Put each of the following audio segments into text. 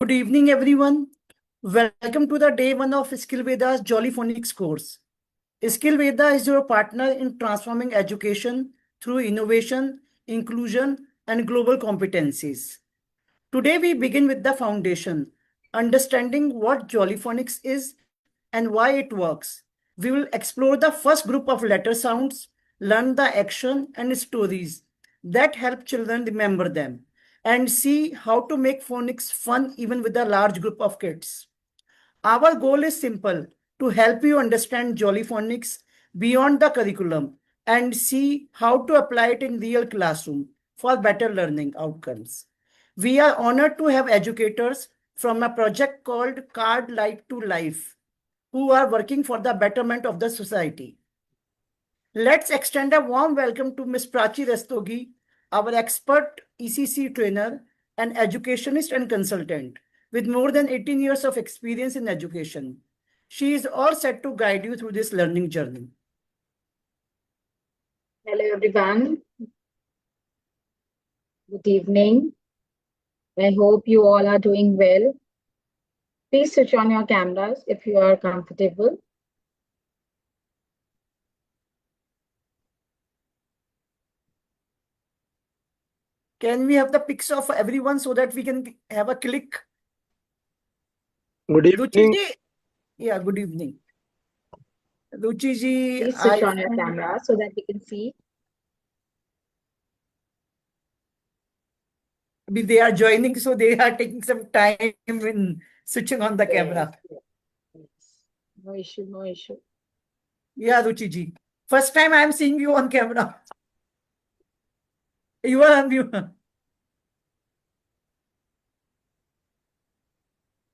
Good evening, everyone. Welcome to the day one of Skill Veda's Jolly Phonics course. Skill Veda is your partner in transforming education through innovation, inclusion, and global competencies. Today, we begin with the foundation, understanding what Jolly Phonics is and why it works. We will explore the first group of letter sounds, learn the action and stories that help children remember them, and see how to make phonics fun even with a large group of kids. Our goal is simple to help you understand Jolly Phonics beyond the curriculum and see how to apply it in real classroom for better learning outcomes. We are honored to have educators from a project called Card Light to Life who are working for the betterment of the society. Let's extend a warm welcome to Ms. Prachi Rastogi, our expert ECC trainer, an educationist and consultant with more than 18 years of experience in education. She is all set to guide you through this learning journey. Hello, everyone. Good evening. I hope you all are doing well. Please switch on your cameras if you are comfortable. Can we have the pics of everyone so that we can have a click? Good Ruchi evening. ji, yeah, good evening. Ruchi ji, Please switch on your camera so that we can see. they are joining, so they are taking some time in switching on the camera. Yes. No issue, no issue. Yeah, Ruchi ji. First time I am seeing you on camera. You are on mute.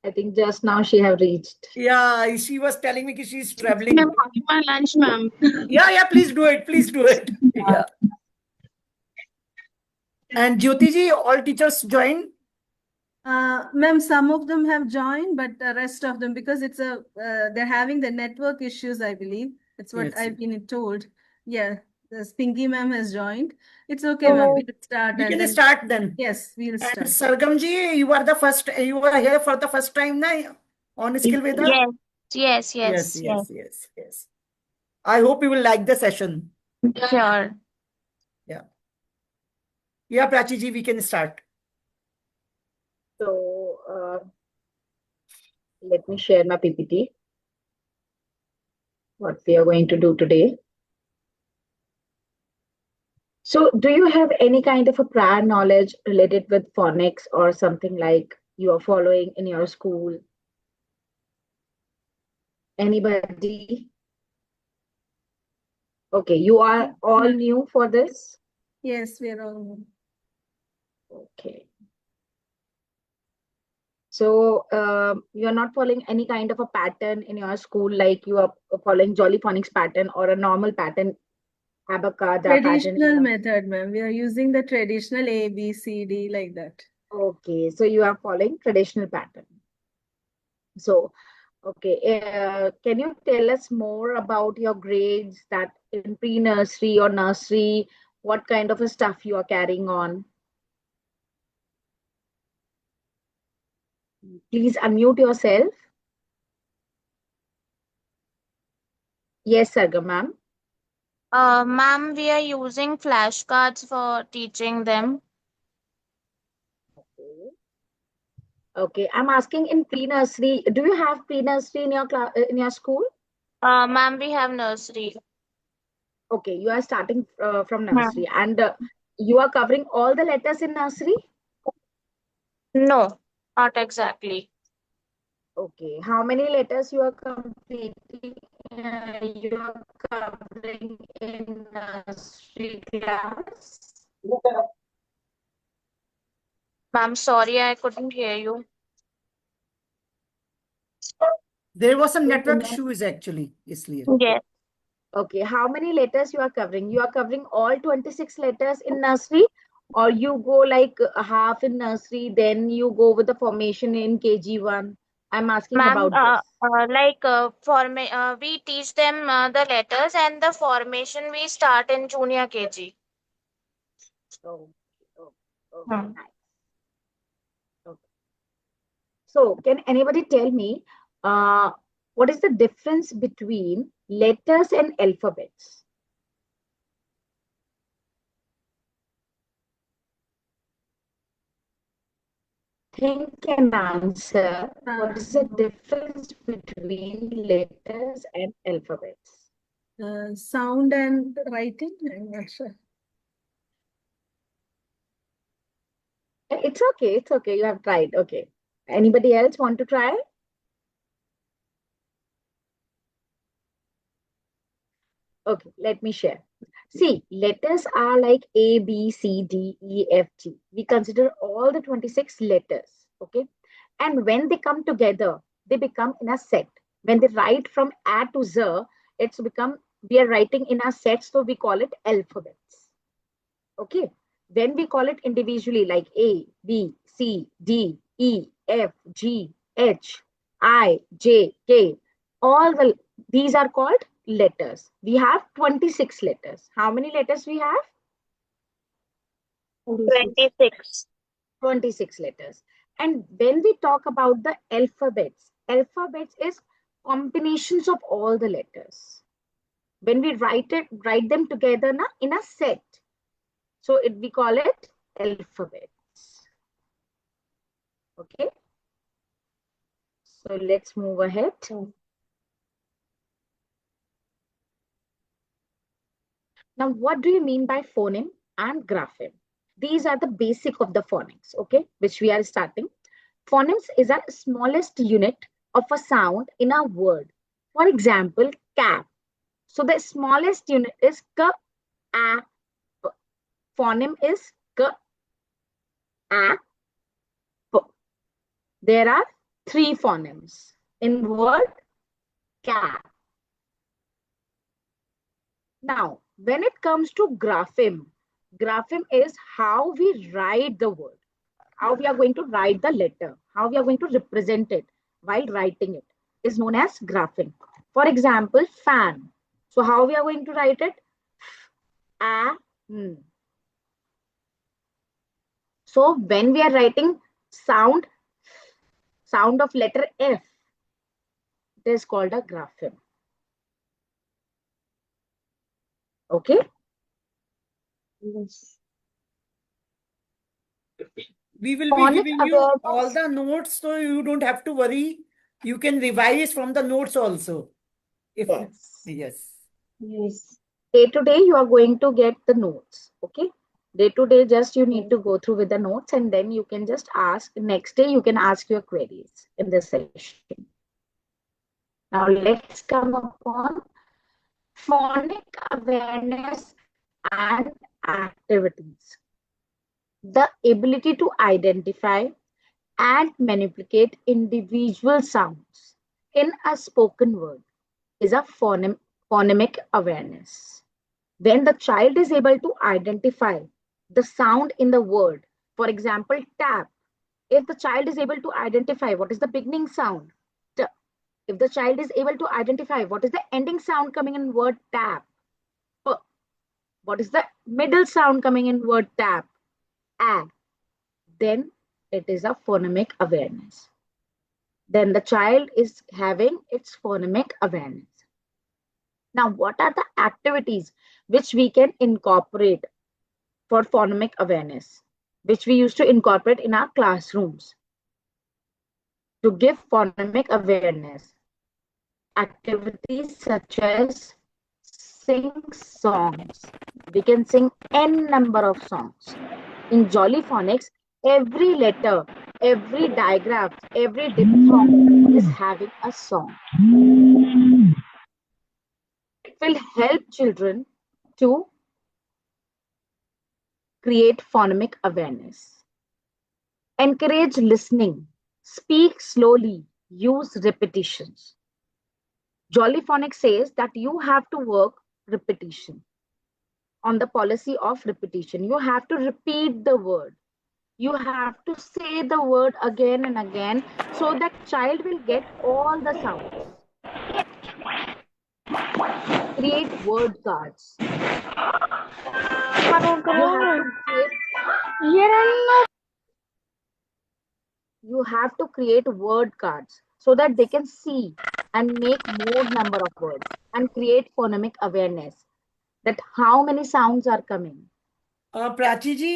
I think just now she have reached. Yeah, she was telling me she's traveling. I'm having my lunch, ma'am. Yeah, please do it. Please do it. Yeah. And Jyoti ji, all teachers join? Ma'am, some of them have joined, but the rest of them, because they're having the network issues, I believe. That's what Yes. I've been told. Yeah, the Spinky ma'am has joined. It's okay, ma'am. We'll start We and can then. start then. Yes, we'll And start. Sargam ji, you are here for the first time now on Skill Veda? Yes. I hope you will like the session. Sure. Yeah. Yeah, Prachi ji, we can start. So let me share my PPT. What we are going to do today. So do you have any kind of a prior knowledge related with phonics or something like you are following in your school? Anybody? Okay, you are all new for this? Yes, we're all. Okay. So you're not following any kind of a pattern in your school, like you are following Jolly Phonics pattern or a normal pattern, Abacada pattern. Traditional method, ma'am. We are using the traditional A, B, C, D, like that. Okay, so you are following traditional pattern. So, okay, can you tell us more about your grades that in pre-nursery or nursery, what kind of a stuff you are carrying on? Please unmute yourself. Yes, Sarga, ma'am. Ma'am, we are using flashcards for teaching them. Okay, I'm asking in pre-nursery. Do you have pre-nursery in your class in your school? Ma'am, we have nursery. Okay, you are starting from nursery, and you are covering all the letters in nursery. No, not exactly. Okay, how many letters you are completing? You are covering in nursery class. Ma'am, sorry, I couldn't hear you. There was some network issues actually. इसलिए. Yes. Okay, how many letters you are covering? You are covering all 26 letters in nursery, or you go like half in nursery, then you go with the formation in KG1. I'm asking Ma'am, about this. we teach them the letters and the formation we start in junior KG. Oh, okay, Hmm. nice. Okay. So can anybody tell me what is the difference between letters and alphabets? Think and answer. What is the difference between letters and alphabets? Sound and writing. I'm not sure. It's okay. It's okay. You have tried. Okay. Anybody else want to try? Okay, let me share. See, letters are like A, B, C, D, E, F, G. We consider all the 26 letters. Okay. And when they come together, they become in a set. When they write from A to Z, it's become, we are writing in a set, so we call it alphabets. Okay. When we call it individually, like A, B, C, D, E, F, G, H, I, J, K, these are called letters. We have 26 letters. How many letters we have? 26. 26 letters. And when we talk about the alphabets is combinations of all the letters. When we write them together in a set, so we call it alphabets. Okay. So let's move ahead. Now, what do you mean by phoneme and grapheme? These are the basic of the phonics, okay, which we are starting. Phonemes is our smallest unit of a sound in a word. For example, cap. So the smallest unit is k, a, p. Phoneme is k, a, p. There are 3 phonemes in word cap. Now, when it comes to grapheme is how we write the word, how we are going to write the letter, how we are going to represent it while writing it is known as grapheme. For example, fan. So how we are going to write it? So when we are writing sound of letter F, it is called a grapheme. Okay. Yes. We will be Phonic giving you awareness. all the notes, so you don't have to worry. You can revise from the notes also. Yes. Yes. Yes. Day to day, you are going to get the notes. Okay. Day to day, just you need to go through with the notes, and then you can just ask. Next day, you can ask your queries in this session. Now, let's come upon phonic awareness and activities. The ability to identify and manipulate individual sounds in a spoken word is a phonemic awareness. When the child is able to identify the sound in the word, for example, tap, if the child is able to identify what is the beginning sound, t. If the child is able to identify what is the ending sound coming in word tap, p. What is the middle sound coming in word tap, a, then it is a phonemic awareness. Then the child is having its phonemic awareness. Now, what are the activities which we can incorporate for phonemic awareness, which we used to incorporate in our classrooms to give phonemic awareness? Activities such as sing songs. We can sing n number of songs. In Jolly Phonics, every letter, every digraph, every diphthong is having a song. It will help children to create phonemic awareness. Encourage listening. Speak slowly. Use repetitions. Jolly Phonics says that you have to work repetition. On the policy of repetition, you have to repeat the word. You have to say the word again and again so that child will get all the sounds. Create word cards. You have to create you have to create word cards so that they can see and make more number of words and create phonemic awareness that how many sounds are coming. Prachi ji,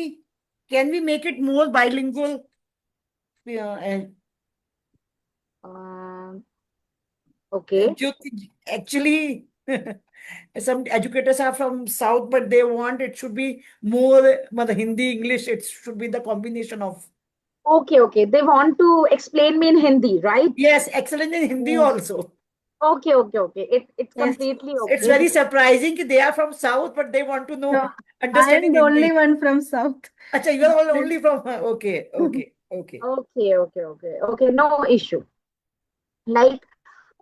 can we make it more bilingual? And Um, okay. Actually, some educators are from South, but they want it should be more Hindi, English. It should be the combination of. Okay. They want to explain me in Hindi, right? Yes, excellent in Hindi Yes. also. Okay. It's Yes. completely It's okay. very surprising that they are from South, but they want to know, No, I understanding am the only Hindi. one from South. Acha, you are all only from, okay. Okay. No issue. Like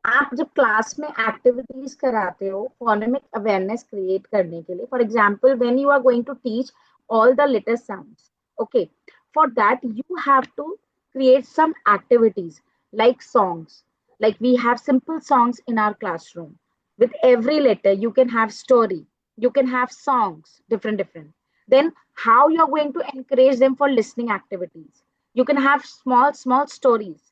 आप जब class में activities कराते हो phonemic awareness create करने के लिए for example when you are going to teach all the latest sounds okay for that you have to create some activities like songs, like we have simple songs in our classroom. With every letter you can have story, you can have songs, different. Then how you are going to encourage them for listening activities? You can have small stories.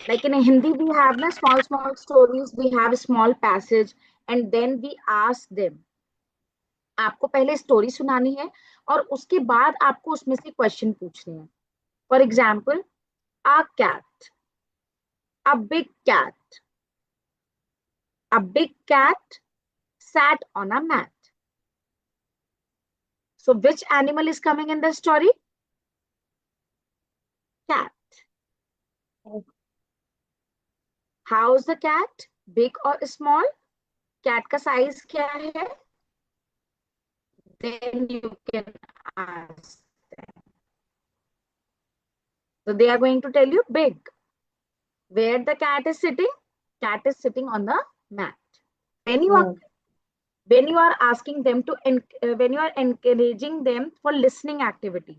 Like in Hindi, we have na small stories, we have a small passage, and then we ask them. आपको पहले story सुनानी है और उसके बाद आपको उसमें से क्वेश्चन पूछने हैं. For example, a cat, a big cat, a big cat sat on a mat. So which animal is coming in the story? Cat. How is the cat? Big or small? Cat का size क्या है? Then you can ask them. So they are going to tell you big. Where the cat is sitting? Cat is sitting on the mat. When you are asking them to, when you are encouraging them for listening activity,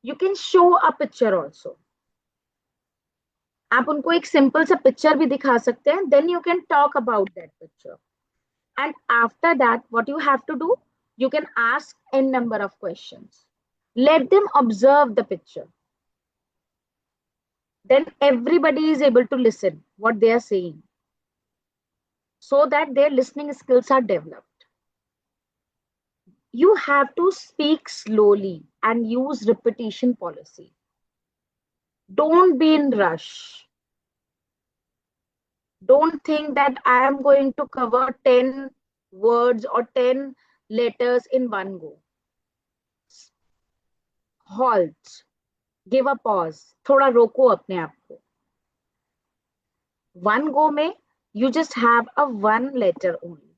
you can show a picture also. आप उनको एक simple सा picture भी दिखा सकते हैं. Then you can talk about that picture. And after that, what you have to do, you can ask n number of questions. Let them observe the picture. Then everybody is able to listen what they are saying, so that their listening skills are developed. You have to speak slowly and use repetition policy. Don't be in rush. Don't think that I am going to cover 10 words or 10 letters in one go. Halt. Give a pause. थोड़ा रोको अपने आप को. One go में you just have a one letter only.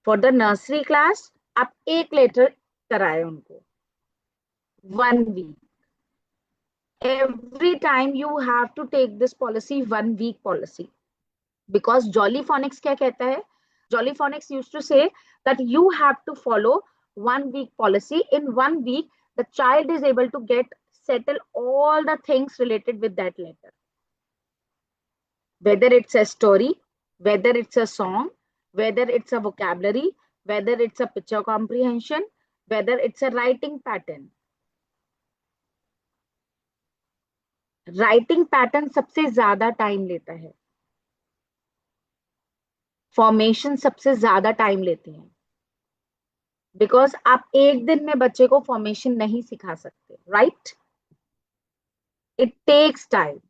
For the nursery class, आप एक letter कराए उनको. 1 week. Every time you have to take this policy 1 week policy. Because Jolly Phonics क्या कहता है? Jolly Phonics used to say that you have to follow 1 week policy. In 1 week, the child is able to settle all the things related with that letter. Whether it's a story, whether it's a song, whether it's a vocabulary, whether it's a picture comprehension, whether it's a writing pattern. Writing pattern सबसे ज्यादा time लेता है. Formation सबसे ज्यादा time लेती है. Because आप एक दिन में बच्चे को फॉर्मेशन नहीं सिखा सकते, right? It takes time.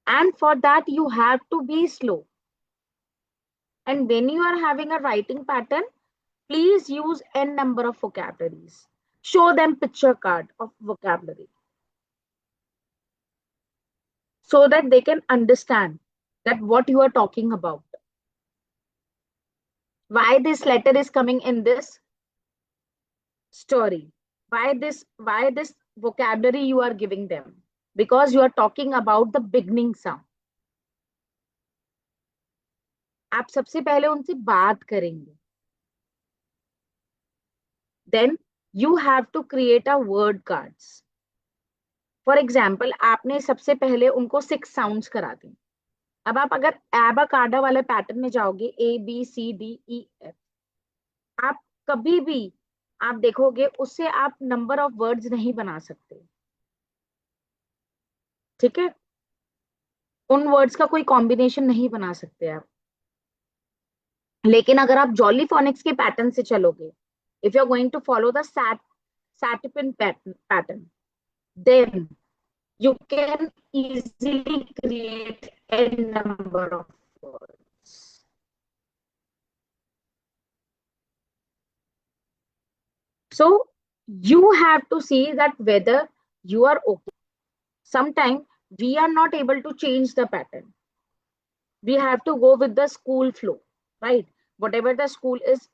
And for that, you have to be slow. And when you are having a writing pattern, please use n number of vocabularies. Show them picture card of vocabulary, so that they can understand that what you are talking about. Why this letter is coming in this story? Why this vocabulary you are giving them? Because you are talking about the beginning sound. आप सबसे पहले उनसे बात करेंगे. Then you have to create a word cards. For example, आपने सबसे पहले उनको 6 sounds करा दी. अब आप अगर एबाकाडा वाले पैटर्न में जाओगे, ABCDEF, आप कभी भी आप देखोगे उससे आप नंबर ऑफ वर्ड्स नहीं बना सकते. ठीक है, उन वर्ड्स का कोई कॉम्बिनेशन नहीं बना सकते आप। लेकिन अगर आप जॉली फोनिक्स के पैटर्न से चलोगे, if you are going to follow the SATPIN pattern, then you can easily create a number of words. So you have to see that whether you are okay. Sometimes we are not able to change the pattern. We have to go with the school flow, right? Whatever the school is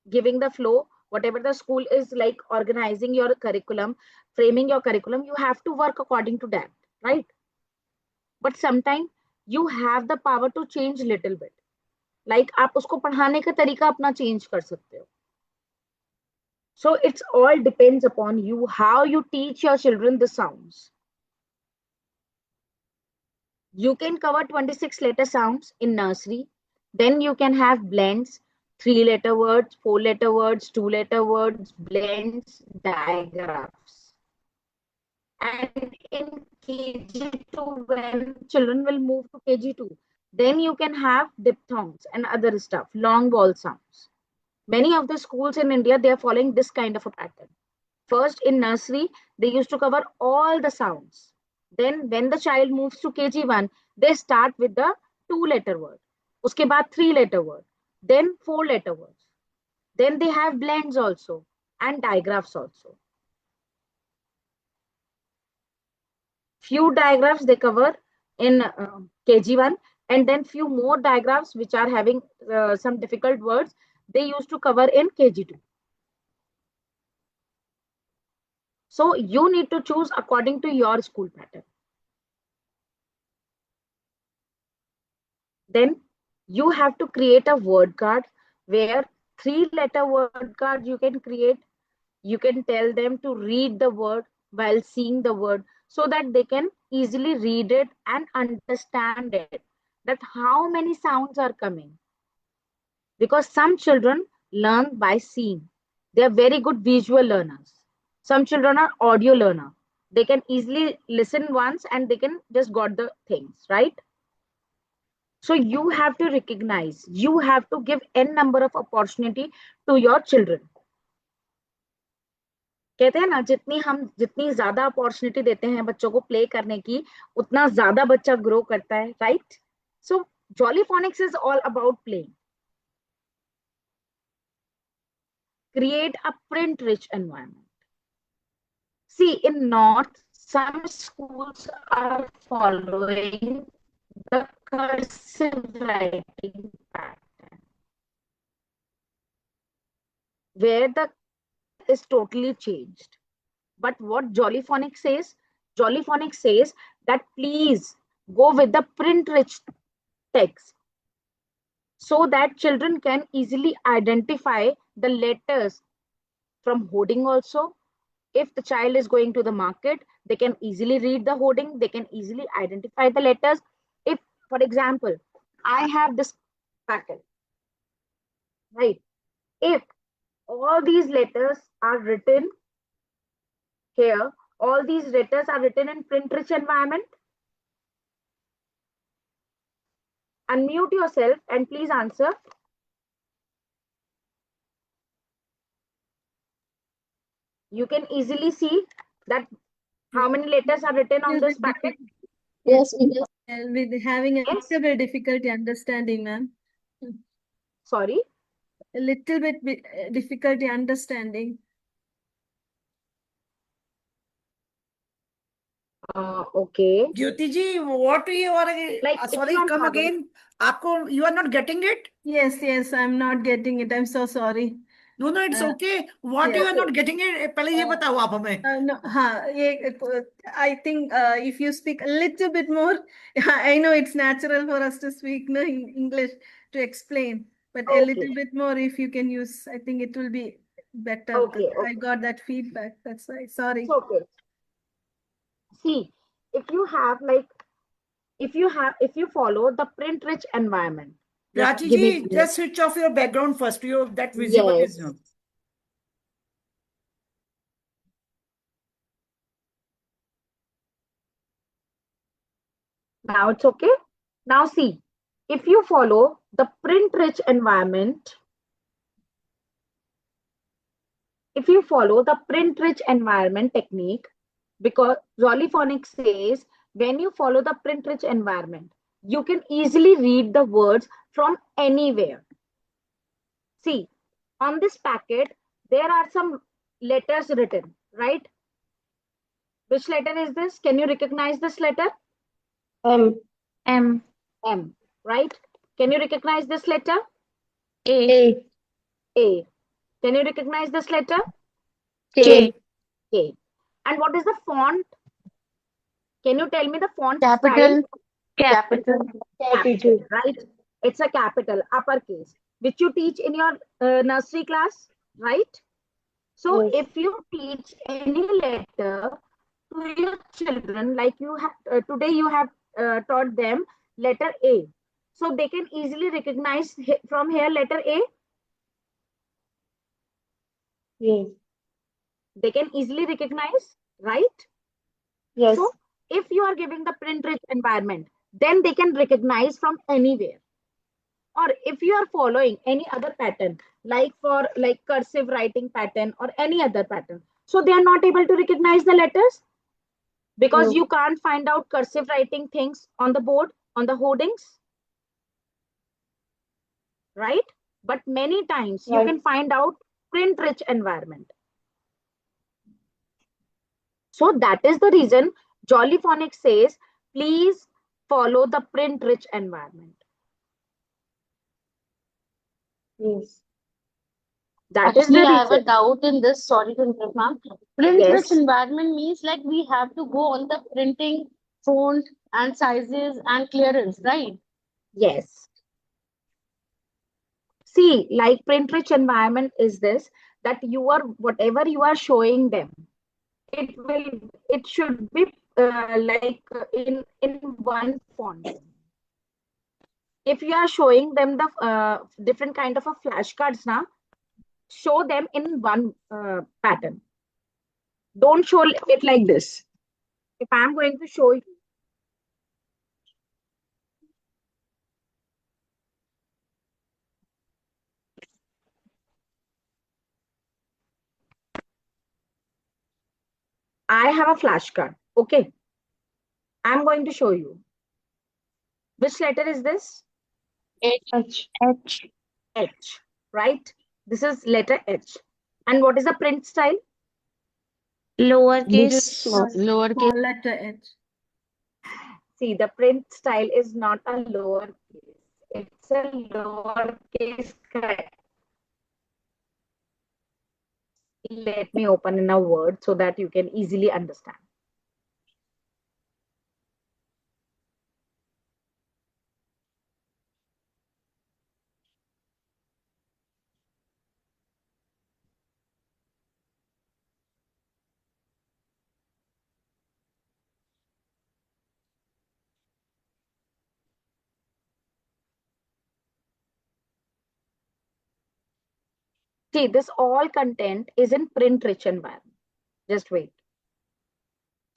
giving the flow, whatever the school is like organizing your curriculum, framing your curriculum, you have to work according to that, right? But sometimes you have the power to change little bit. Like आप उसको पढ़ाने का तरीका अपना change कर सकते हो. So it's all depends upon you how you teach your children the sounds. You can cover 26 letter sounds in nursery. Then you can have blends, 3-letter words, 4-letter words, 2-letter words, blends, digraphs. And in KG2, when children will move to KG2, then you can have diphthongs and other stuff, long vowel sounds. Many of the schools in India, they are following this kind of a pattern. First, in nursery, they used to cover all the sounds. Then when the child moves to KG1, they start with the 2-letter word. Uske baad 3-letter word. Then 4-letter words. Then they have blends also and digraphs also. Few digraphs they cover in KG1, and then few more digraphs which are having some difficult words, they used to cover in KG2. So you need to choose according to your school pattern. Then you have to create a word card where 3-letter word card you can create. You can tell them to read the word while seeing the word so that they can easily read it and understand it, that how many sounds are coming. Because some children learn by seeing. They are very good visual learners. Some children are audio learner. They can easily listen once and they can just got the things, right? So you have to recognize, you have to give n number of opportunity to your children. कहते हैं ना, जितनी ज्यादा opportunity देते हैं बच्चों को play करने की, उतना ज्यादा बच्चा ग्रो करता है, right? So jolly phoenix is all about playing. Create a print rich environment. See, in North, some schools are following the cursive writing pattern, where the is totally changed. But what Jolly Phonics says that please go with the print rich text so that children can easily identify the letters from hoarding also. If the child is going to the market, they can easily read the hoarding, they can easily identify the letters. If, for example, I have this pattern, right? If all these letters are written here, all these letters are written in print rich environment. Unmute yourself and please answer. You can easily see that how many letters are written on this pattern. Yes, with having a Yes. little bit difficulty understanding, ma'am. Sorry. A little bit difficulty understanding. Okay. Jyoti ji, what you are Like, if sorry, you are come having- again. Aapko, you are not getting it? Yes, I'm not getting it. I'm so sorry. No, it's okay. What yeah, you are not getting it? पहले ये बताओ आप हमें. No, I think if you speak a little bit more, I know it's natural for us to speak no, in English to explain, but a little Okay. bit more if you can use, I think it will be better. Okay, I got that feedback. That's why. Sorry. It's okay. See, if you follow the print rich environment. Just Prachi give me ji, a minute. just switch off your background first. That visible Yes. is not. Now it's okay. Now see, if you follow the print-rich environment, technique, because Jolly Phonics says when you follow the print-rich environment, you can easily read the words from anywhere. See, on this packet, there are some letters written, right? Which letter is this? Can you recognize this letter? M. M. M, right? Can you recognize this letter? A. A. A. Can you recognize this letter? K. K. And what is the font? Can you tell me the font Capital. style? Capital. Capital, right? It's a capital, uppercase, which you teach in your nursery class, right? So Yes. if you teach any letter to your children, like you have today, you have taught them letter A, so they can easily recognize from here letter A. Yes. They can easily recognize, right? Yes. So if you are giving the print-rich environment, then they can recognize from anywhere. Or if you are following any other pattern, like for like cursive writing pattern or any other pattern, so they are not able to recognize the letters because No. you can't find out cursive writing things on the board, on the hoardings, right? But many times you Right. can find out print-rich environment. So that is the reason Jolly Phonics says, please follow the print-rich environment. Yes. That is Actually, the I have a reason. doubt in this. Sorry to interrupt, ma'am. Print-rich Yes. environment means like we have to go on the printing font and sizes and clearance, right? Yes. See, like print-rich environment is this, that you are, whatever you are showing them, it should be in one font. If you are showing them the different kind of a flashcards now, show them in one pattern. Don't show it like this. If I'm going to show you, I have a flashcard. Okay. I'm going to show you. Which letter is this? H. H. H, right? This is letter H. And what is the print style? Lowercase. Lowercase. Small letter H. See, the print style is not a lowercase. It's a lowercase. Let me open in a word so that you can easily understand. See, this all content is in print-rich environment. Just wait.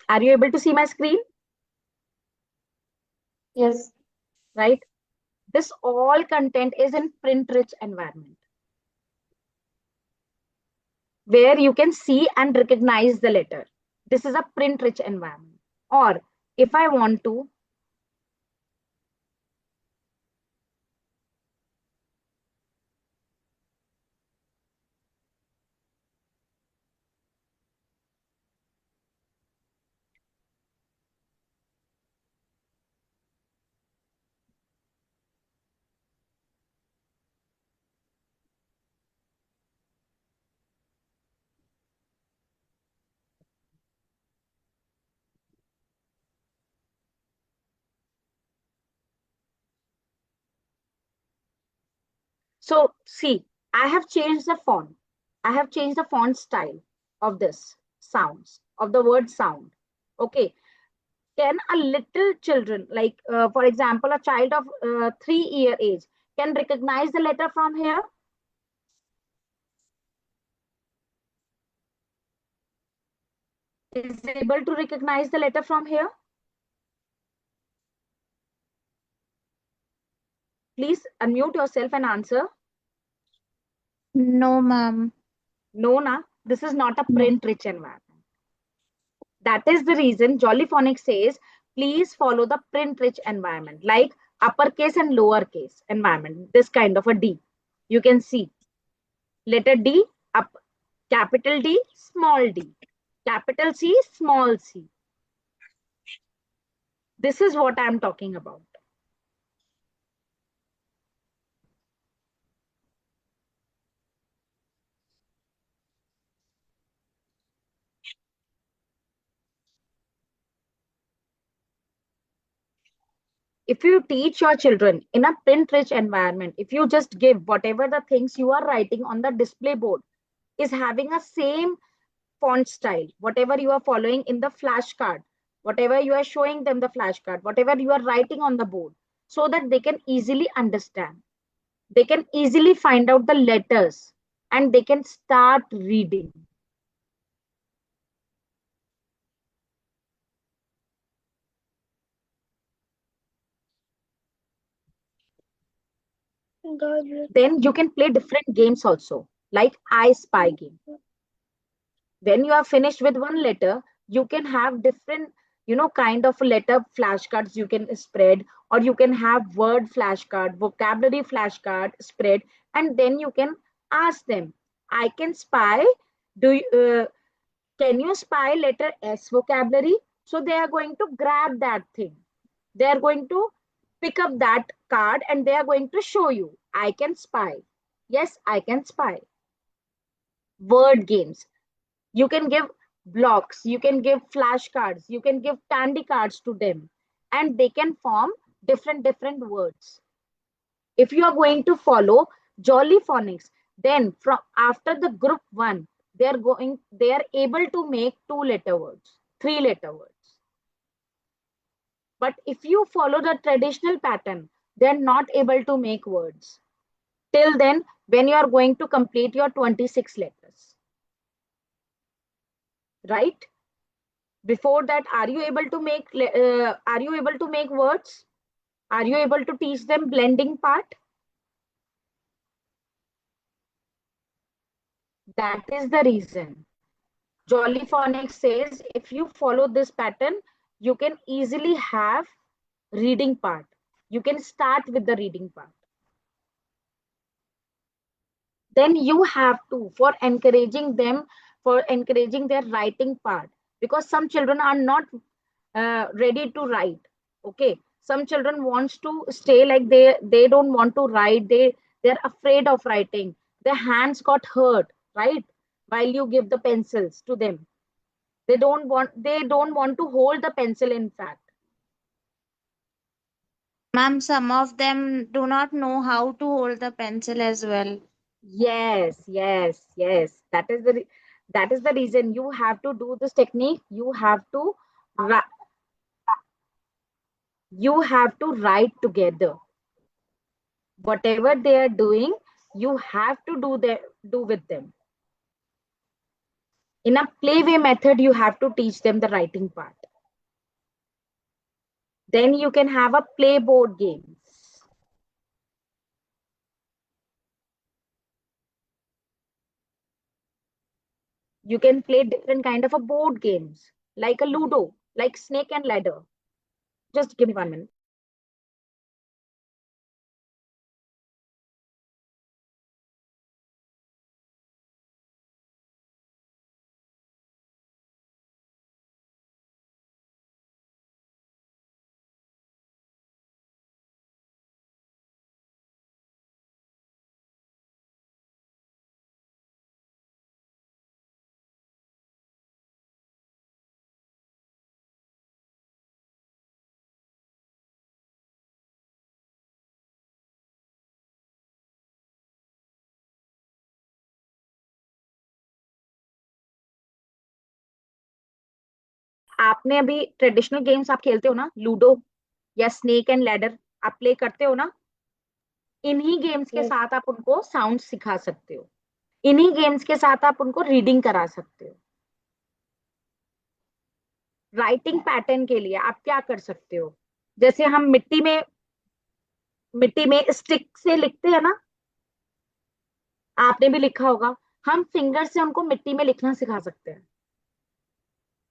Are you able to see my screen? Yes. Right? This all content is in print-rich environment, where you can see and recognize the letter. This is a print-rich environment. Or if I want to, so see, I have changed the font. I have changed the font style of this sounds, of the word sound. Okay. Can a little children, like for example, a child of 3-year age, can recognize the letter from here? Is able to recognize the letter from here? Please unmute yourself and answer. No, ma'am. No, na. This is not a No. print-rich environment. That is the reason Jolly Phonics says, please follow the print-rich environment, like uppercase and lowercase environment. This kind of a D. You can see letter D, up, capital D, small d, capital C, small c. This is what I'm talking about. If you teach your children in a print-rich environment, if you just give whatever the things you are writing on the display board is having a same font style, whatever you are following in the flashcard, whatever you are showing them the flashcard, whatever you are writing on the board, so that they can easily understand. They can easily find out the letters and they can start reading. Then you can play different games also, like I Spy game. When you are finished with one letter, you can have different, kind of letter flashcards you can spread, or you can have word flashcard, vocabulary flashcard spread, and then you can ask them, I can spy, can you spy letter S vocabulary? So they are going to grab that thing. They are going to pick up that card and they are going to show you, I can spy. Yes, I can spy. Word games. You can give blocks, you can give flashcards, you can give candy cards to them, and they can form different words. If you are going to follow Jolly Phonics, then from after the group 1, they are able to make 2-letter words, 3-letter words. But if you follow the traditional pattern, they are not able to make words till then, when you are going to complete your 26 letters. Right? Before that, are you able to make words? Are you able to teach them blending part? That is the reason Jolly Phonics says, if you follow this pattern, you can easily have reading part. You can start with the reading part. Then you have to, for encouraging their writing part, because some children are not ready to write. Okay, some children wants to stay like they don't want to write, they're afraid of writing, their hands got hurt, right, while you give the pencils to them. They don't want to hold the pencil, in fact. Ma'am, some of them do not know how to hold the pencil as well. Yes. That is the reason you have to do this technique. You have to write together. Whatever they are doing, you have to do with them. In a playway method, you have to teach them the writing part. Then you can have a play board games. You can play different kind of a board games, like a Ludo, like Snake and Ladder. Just give me 1 minute. आपने अभी traditional games आप खेलते हो ना, ludo या snake and ladder, आप play करते हो ना? इन्हीं गेम्स के Yes. साथ आप उनको साउंड सिखा सकते हो, इन्हीं गेम्स के साथ आप उनको रीडिंग करा सकते हो. राइटिंग पैटर्न के लिए आप क्या कर सकते हो, जैसे हम मिट्टी में मिट्टी में स्टिक से लिखते हैं ना, आपने भी लिखा होगा। हम फिंगर से उनको मिट्टी में लिखना सिखा सकते हैं।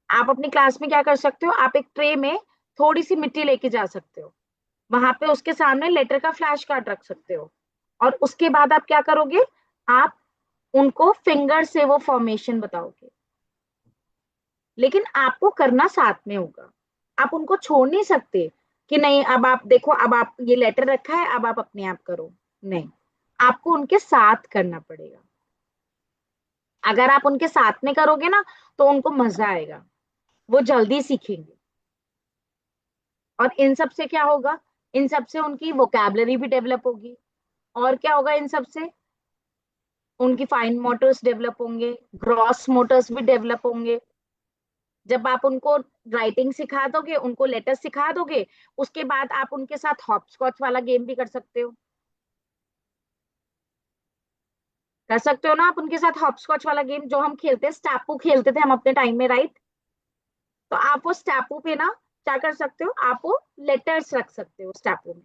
आप अपनी क्लास में क्या कर सकते हो, आप एक ट्रे में थोड़ी सी मिट्टी लेके जा सकते हो, वहां पे उसके सामने लेटर का फ्लैश कार्ड रख सकते हो, और उसके बाद आप क्या करोगे, आप उनको फिंगर से वो फॉर्मेशन बताओगे, लेकिन आपको करना साथ में होगा। आप उनको छोड़ नहीं सकते कि नहीं अब आप देखो, अब आप ये लेटर रखा है, अब आप अपने आप करो, नहीं, आपको उनके साथ करना पड़ेगा। अगर आप उनके साथ में करोगे ना तो उनको मजा आएगा, वो जल्दी सीखेंगे। और इन सब से क्या होगा, इन सब से उनकी वोकैबलरी भी डेवलप होगी, और क्या होगा, इन सब से उनकी फाइन मोटर्स डेवलप होंगे, ग्रॉस मोटर्स भी डेवलप होंगे। जब आप उनको राइटिंग सिखा दोगे, उनको लेटर्स सिखा दोगे, उसके बाद आप उनके साथ हॉप स्कॉच वाला गेम भी कर सकते हो। कर सकते हो ना आप उनके साथ हॉप स्कॉच वाला गेम, जो हम खेलते हैं, स्टापू खेलते थे हम अपने टाइम में, राइट? तो आप वो स्टापू पे ना क्या कर सकते हो, आप वो लेटर्स रख सकते हो स्टापू में,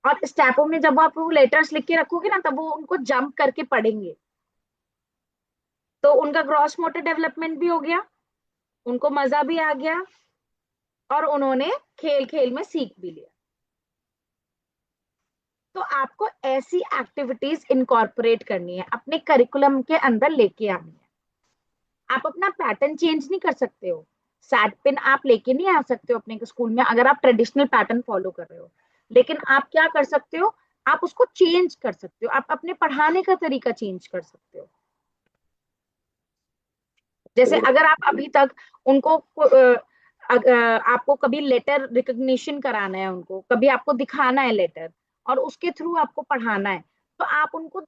और स्टापू में जब आप वो लेटर्स लिख के रखोगे ना, तब वो उनको जंप करके पढ़ेंगे, तो उनका ग्रॉस मोटर डेवलपमेंट भी हो गया, उनको मजा भी आ गया, और उन्होंने खेल खेल में सीख भी लिया। तो आपको ऐसी एक्टिविटीज इनकॉर्पोरेट करनी है, अपने करिकुलम के अंदर लेके आनी है। आप अपना पैटर्न चेंज नहीं कर सकते हो, सैट पिन आप लेके नहीं आ सकते हो अपने स्कूल में अगर आप ट्रेडिशनल पैटर्न फॉलो कर रहे हो, लेकिन आप क्या कर सकते हो, आप उसको चेंज कर सकते हो, आप अपने पढ़ाने का तरीका चेंज कर सकते हो। जैसे अगर आप अभी तक उनको आपको कभी लेटर रिकग्निशन कराना है, उनको कभी आपको दिखाना है लेटर, और उसके थ्रू आपको पढ़ाना है, तो आप उनको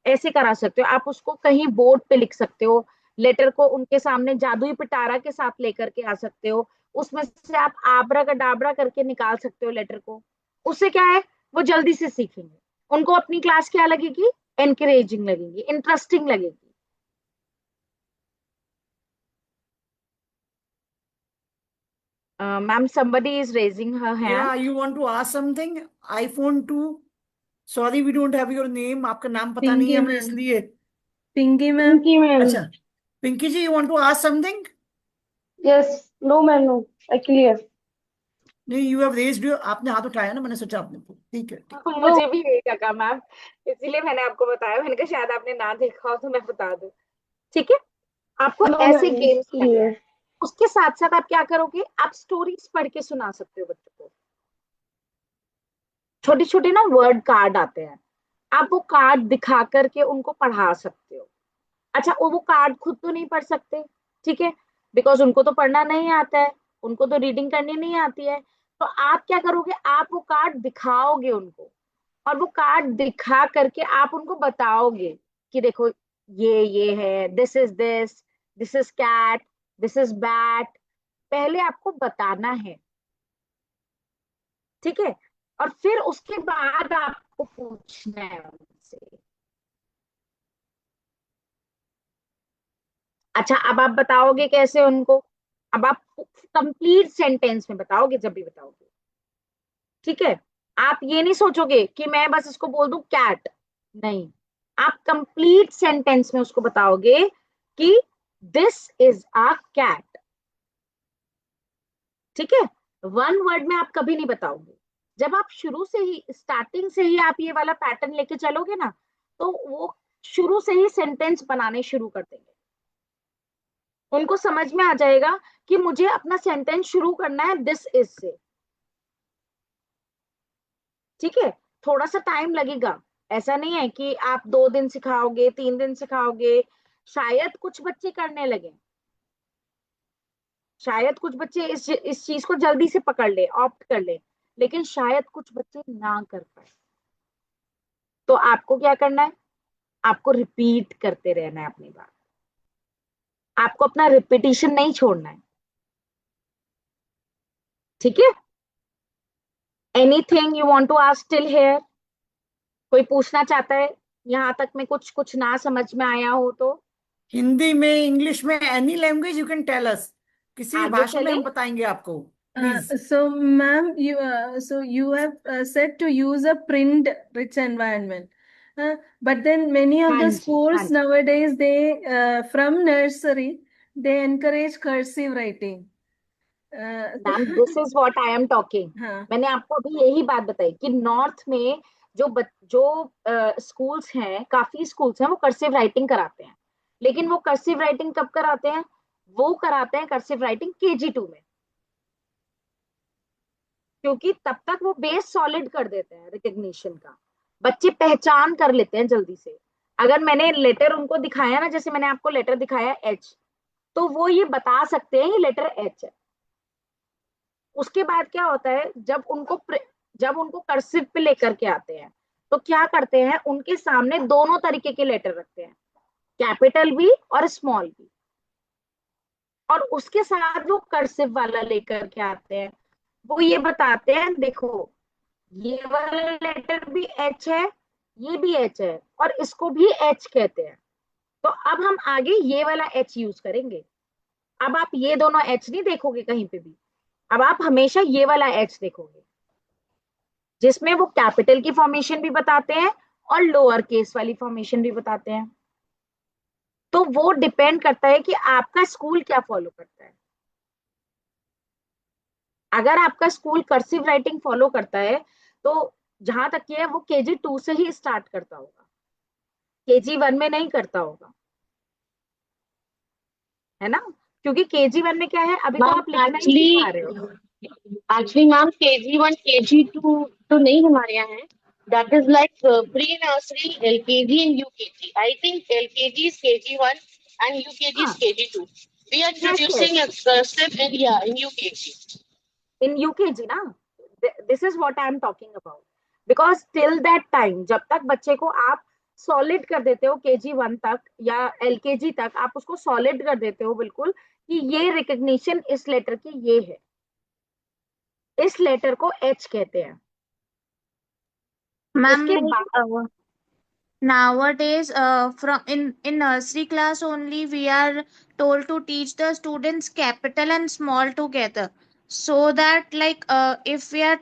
ऐसे करा सकते हो, आप उसको कहीं बोर्ड पे लिख सकते हो, लेटर को उनके सामने जादुई पिटारा के साथ लेकर के आ सकते हो, उसमें से आप आबरा कडाबरा करके निकाल सकते हो लेटर को। उससे क्या है, वो जल्दी से सीखेंगे, उनको अपनी क्लास क्या लगेगी, एनकरेजिंग लगेगी, इंटरेस्टिंग लगेगी। Ma'am, somebody is raising her hand. Yeah, you want to ask something? iPhone 2. Sorry, we don't have your name. आपका नाम पता नहीं पिंकी है हमें मैम, इसलिए। Pinky ma'am, Pinky ma'am. अच्छा, पिंकी जी, you want to ask something? Yes. No ma'am, no. I clear. नहीं, you have raised your, आपने हाथ उठाया ना, मैंने सोचा आपने, ठीक है, ठीक। No. मुझे भी यही लगा मैम, इसीलिए मैंने आपको बताया, मैंने कहा शायद आपने ना देखा हो तो मैं बता दूं। ठीक है, आपको No ऐसे ma'am, गेम्स करने हैं। clear. उसके साथ साथ आप क्या करोगे, आप स्टोरीज पढ़ के सुना सकते हो बच्चों को। छोटे छोटे ना वर्ड कार्ड आते हैं, आप वो कार्ड दिखा करके उनको पढ़ा सकते हो। अच्छा, वो कार्ड खुद तो नहीं पढ़ सकते, ठीक है, बिकॉज उनको तो पढ़ना नहीं आता है, उनको तो रीडिंग करनी नहीं आती है, तो आप क्या करोगे, आप वो कार्ड दिखाओगे उनको, और वो कार्ड दिखा करके आप उनको बताओगे कि देखो ये है, this is cat, this is bat, पहले आपको बताना है, ठीक है, और फिर उसके बाद आपको पूछना है उनसे। अच्छा, अब आप बताओगे कैसे उनको, अब आप कंप्लीट सेंटेंस में बताओगे जब भी बताओगे, ठीक है, आप ये नहीं सोचोगे कि मैं बस इसको बोल दूं कैट, नहीं, आप कंप्लीट सेंटेंस में उसको बताओगे कि दिस इज अ कैट, ठीक है। वन वर्ड में आप कभी नहीं बताओगे। जब आप शुरू से ही, स्टार्टिंग से ही आप ये वाला पैटर्न लेके चलोगे ना, तो वो शुरू से ही सेंटेंस बनाने शुरू कर देंगे, उनको समझ में आ जाएगा कि मुझे अपना सेंटेंस शुरू करना है दिस इज से, ठीक है। थोड़ा सा टाइम लगेगा, ऐसा नहीं है कि आप 2 दिन सिखाओगे, 3 दिन सिखाओगे, शायद कुछ बच्चे करने लगे, शायद कुछ बच्चे इस चीज को जल्दी से पकड़ ले, ऑप्ट कर ले, लेकिन शायद कुछ बच्चे ना कर पाए। तो आपको क्या करना है, आपको रिपीट करते रहना है अपनी बात, आपको अपना रिपीटिशन नहीं छोड़ना है, ठीक है। Anything you want to ask till here, कोई पूछना चाहता है यहाँ तक में, कुछ कुछ ना समझ में आया हो तो? हिंदी में, इंग्लिश में, any language you can tell us, किसी भी आगे भाषा में चले, हम बताएंगे आपको। Please. So, ma'am, you have said to use a print-rich environment. But then many of हाँ the जी, हाँ schools जी। nowadays, from nursery, they encourage cursive writing. Ma'am this is what I am talking. हाँ, मैंने आपको अभी यही बात बताई कि नॉर्थ में जो स्कूल्स हैं, काफी स्कूल्स हैं, वो कर्सिव राइटिंग कराते हैं। लेकिन वो कर्सिव राइटिंग कब कराते हैं? वो कराते हैं कर्सिव राइटिंग KG2 में, क्योंकि तब तक वो बेस सॉलिड कर देते हैं रिकग्निशन का। बच्चे पहचान कर लेते हैं जल्दी से। अगर मैंने लेटर उनको दिखाया ना, जैसे मैंने आपको लेटर दिखाया H, तो वो ये बता सकते हैं ये लेटर H है। उसके बाद क्या होता है, जब उनको कर्सिव पे लेकर के आते हैं, तो क्या करते हैं, उनके सामने दोनों तरीके के लेटर रखते हैं, कैपिटल भी और स्मॉल भी, और उसके साथ वो कर्सिव वाला लेकर के आते हैं। वो ये बताते हैं, देखो ये वाला लेटर भी H है, ये भी H है, और इसको भी H कहते हैं। तो अब हम आगे ये वाला H यूज करेंगे। अब आप ये दोनों H नहीं देखोगे कहीं पे भी, अब आप हमेशा ये वाला H देखोगे, जिसमें वो कैपिटल की फॉर्मेशन भी बताते हैं और लोअर केस वाली फॉर्मेशन भी बताते हैं। तो वो डिपेंड करता है कि आपका स्कूल क्या फॉलो करता है। अगर आपका स्कूल कर्सिव राइटिंग फॉलो करता है, तो जहां तक कि है वो KG2 से ही स्टार्ट करता होगा, KG1 में नहीं करता होगा, है ना? क्योंकि KG1 में क्या है, अभी तो मैम आप लिखना ही सिखा रहे हो। एक्चुअली मैम KG1 KG2 तो नहीं हमारे यहाँ है। That is like pre-nursery, LKG and UKG. I think LKG is KG1 and UKG is हाँ, KG2. We are yes, yes. introducing a cursive in UKG. In UKG ना, this is what I am talking about. Because till that time, जब तक बच्चे को आप solid कर देते हो KG1 तक या LKG तक, आप उसको सॉलिड कर देते हो बिल्कुल कि ये रिकग्निशन इस लेटर की ये है, इस लेटर को H कहते हैं। Ma'am, उसके like बाद nowadays, from in nursery class only, we are told to teach the students capital and small together, so that like if we are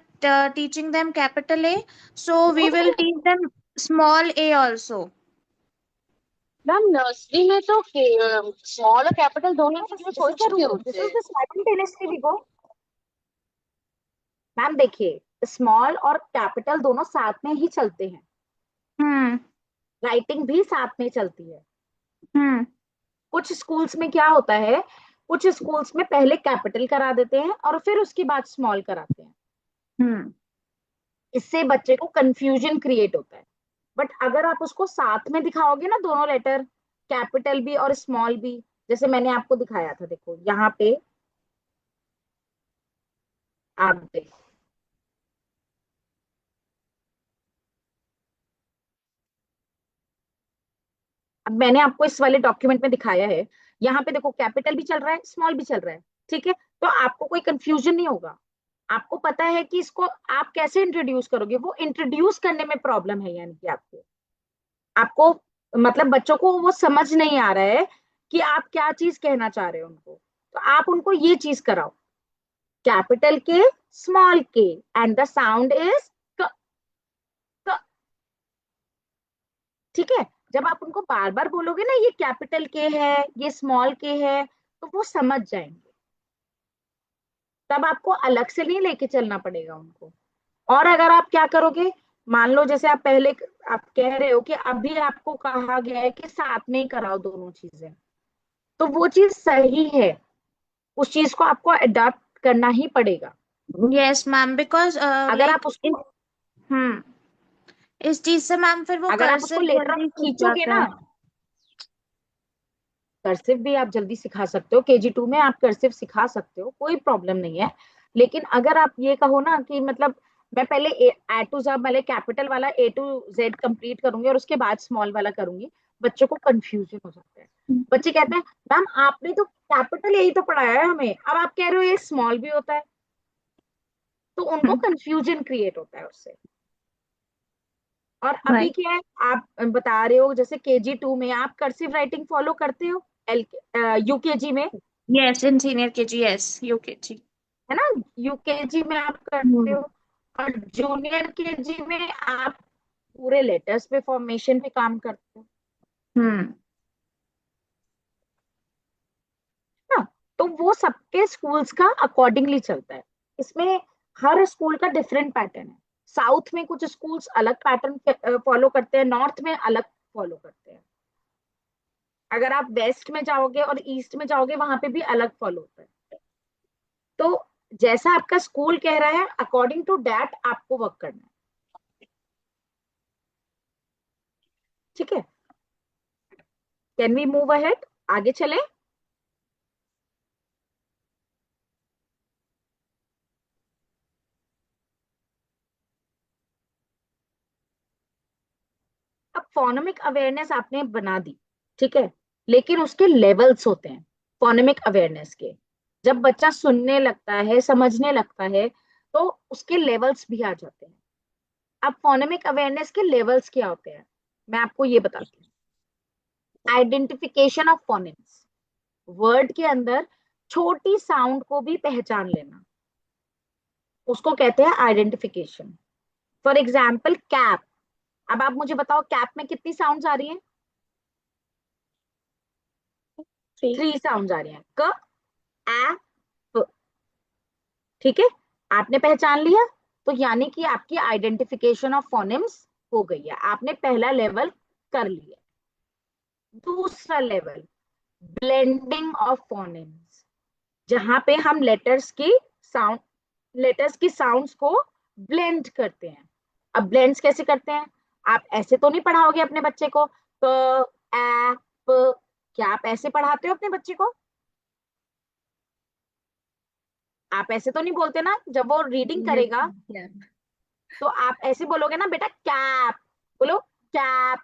teaching them capital A, so we will teach them small a also. Ma'am nursery में तो small और capital दोनों introduce हो this is the चुके rule, this होते is हैं। The simultaneously we go. Ma'am देखिए, small और कैपिटल दोनों साथ में ही चलते हैं, Hmm. राइटिंग भी साथ में चलती है। Hmm. कुछ स्कूल्स में क्या होता है, कुछ स्कूल्स में पहले कैपिटल करा देते हैं और फिर उसके बाद स्मॉल कराते हैं। Hmm. इससे बच्चे को कंफ्यूजन क्रिएट होता है। बट अगर आप उसको साथ में दिखाओगे ना, दोनों लेटर, कैपिटल भी और स्मॉल भी, जैसे मैंने आपको दिखाया था, देखो यहाँ पे आप देखो, अब मैंने आपको इस वाले डॉक्यूमेंट में दिखाया है, यहाँ पे देखो कैपिटल भी चल रहा है, स्मॉल भी चल रहा है, ठीक है? तो आपको कोई कंफ्यूजन नहीं होगा। आपको पता है कि इसको आप कैसे इंट्रोड्यूस करोगे। वो इंट्रोड्यूस करने में प्रॉब्लम है, यानी कि आपको आपको मतलब बच्चों को वो समझ नहीं आ रहा है कि आप क्या चीज कहना चाह रहे हो उनको, तो आप उनको ये चीज कराओ, कैपिटल के स्मॉल के, एंड द साउंड इज क, क, ठीक है? जब आप उनको बार बार बोलोगे ना ये कैपिटल के है, ये स्मॉल के है, तो वो समझ जाएंगे। तब आपको अलग से नहीं लेके चलना पड़ेगा उनको। और अगर आप क्या करोगे, मान लो जैसे आप पहले आप कह रहे हो कि अभी आपको कहा गया है कि साथ में ही कराओ दोनों चीजें, तो वो चीज सही है, उस चीज को आपको अडॉप्ट करना ही पड़ेगा। Yes, ma'am, because अगर like आप उसको हम्म इस चीज से मैम फिर वो अगर आप उसको कर्सिव लेटर जल्दी सीख खींचोगे जाते ना, हैं। कर्सिव भी आप जल्दी सिखा सकते हो, KG2 में आप कर्सिव सिखा सकते हो, कोई प्रॉब्लम नहीं है। लेकिन अगर आप ये कहो ना कि मतलब मैं पहले A to Z, पहले कैपिटल वाला A to Z कंप्लीट करूंगी और उसके बाद स्मॉल वाला करूंगी, बच्चों को कंफ्यूजन हो जाता है। बच्चे कहते हैं मैम आपने तो कैपिटल यही तो पढ़ाया है हमें, अब आप कह रहे हो ये स्मॉल भी होता है, तो उनको कंफ्यूजन क्रिएट होता है उससे। और अभी Right. क्या है, आप बता रहे हो जैसे KG2 में आप कर्सिव राइटिंग फॉलो करते हो, UKG में Yes, in senior KG, yes, UKG. है ना, यूकेजी में आप करते हो, और जूनियर केजी में आप पूरे लेटर्स पे फॉर्मेशन पे काम करते हो हम्म ना। तो वो सबके स्कूल्स का अकॉर्डिंगली चलता है। इसमें हर स्कूल का डिफरेंट पैटर्न है। साउथ में कुछ स्कूल्स अलग पैटर्न फॉलो करते हैं, नॉर्थ में अलग फॉलो करते हैं। अगर आप वेस्ट में जाओगे और ईस्ट में जाओगे वहां पे भी अलग फॉलो होता है। तो जैसा आपका स्कूल कह रहा है अकॉर्डिंग टू दैट आपको वर्क करना है। ठीक है, कैन वी मूव अहेड, आगे चले। अब फोनेमिक अवेयरनेस आपने बना दी, ठीक है, लेकिन उसके लेवल्स होते हैं फोनेमिक अवेयरनेस के। जब बच्चा सुनने लगता है, समझने लगता है, तो उसके लेवल्स भी आ जाते हैं। अब फोनेमिक अवेयरनेस के लेवल्स क्या होते हैं, मैं आपको ये बताती हूँ। आइडेंटिफिकेशन ऑफ फोनेम्स, वर्ड के अंदर छोटी साउंड को भी पहचान लेना, उसको कहते हैं आइडेंटिफिकेशन। For example cap. अब आप मुझे बताओ कैप में कितनी साउंड्स आ रही हैं? 3 साउंड्स आ रही हैं, क, ए, प। ठीक है, आपने पहचान लिया, तो यानी कि आपकी आइडेंटिफिकेशन ऑफ फोनेम्स हो गई है, आपने पहला लेवल कर लिया। दूसरा लेवल, ब्लेंडिंग ऑफ फोनेम्स, जहां पे हम लेटर्स की साउंड्स को ब्लेंड करते हैं। अब ब्लेंड्स कैसे करते हैं? आप ऐसे तो नहीं पढ़ाओगे अपने बच्चे को, क, ए, प। क्या आप ऐसे पढ़ाते हो अपने बच्चे को? आप ऐसे तो नहीं बोलते ना, जब वो रीडिंग ये करेगा कैप। तो आप ऐसे बोलोगे ना, बेटा कैप, बोलो कैप,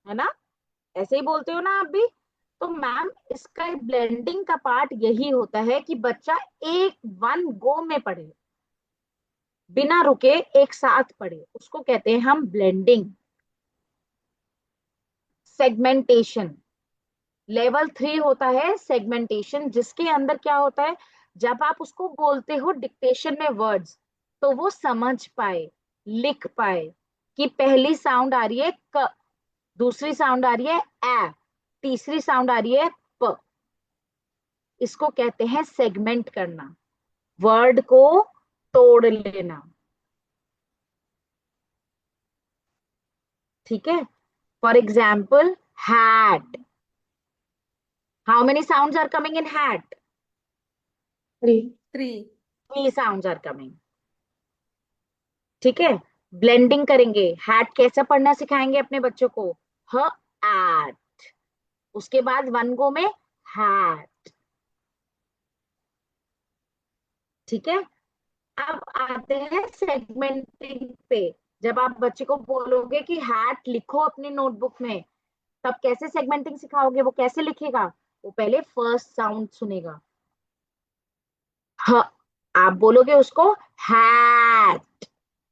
है ना, ऐसे ही बोलते हो ना आप भी। तो मैम इसका ब्लेंडिंग का पार्ट यही होता है कि बच्चा एक वन गो में पढ़े, बिना रुके एक साथ पढ़े, उसको कहते हैं हम ब्लेंडिंग। सेगमेंटेशन, लेवल 3 होता है सेगमेंटेशन, जिसके अंदर क्या होता है, जब आप उसको बोलते हो डिक्टेशन में वर्ड्स, तो वो समझ पाए, लिख पाए कि पहली साउंड आ रही है क, दूसरी साउंड आ रही है ए, तीसरी साउंड आ रही है प। इसको कहते हैं सेगमेंट करना, वर्ड को तोड़ लेना। ठीक है, for example hat, how many sounds are coming in hat? 3. 3. 3 sounds are coming. ठीक है, ब्लेंडिंग करेंगे, हैट कैसे पढ़ना सिखाएंगे अपने बच्चों को, ह एट, उसके बाद वन गो में हैट। ठीक है, अब आते हैं सेगमेंटिंग पे। जब आप बच्चे को बोलोगे कि हैट लिखो अपनी नोटबुक में, तब कैसे सेगमेंटिंग सिखाओगे? वो कैसे लिखेगा? वो पहले फर्स्ट साउंड सुनेगा, ह, आप बोलोगे उसको हैट,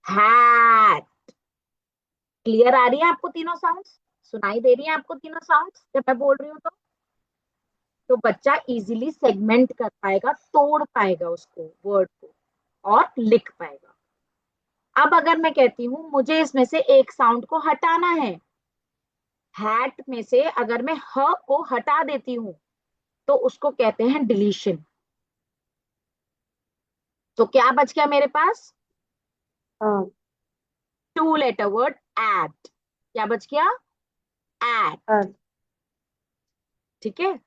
हैट। क्लियर आ रही है आपको तीनों साउंड्स? सुनाई दे रही है आपको तीनों साउंड्स जब मैं बोल रही हूँ? तो बच्चा इजीली सेगमेंट कर पाएगा, तोड़ पाएगा उसको, वर्ड को, और लिख पाएगा। अब अगर मैं कहती हूँ मुझे इसमें से एक साउंड को हटाना है, हैट में से अगर मैं ह को हटा देती हूँ, तो उसको कहते हैं डिलीशन। तो क्या बच गया मेरे पास? हाँ. 2 लेटर वर्ड एट। क्या बच गया? एट। हाँ. ठीक है,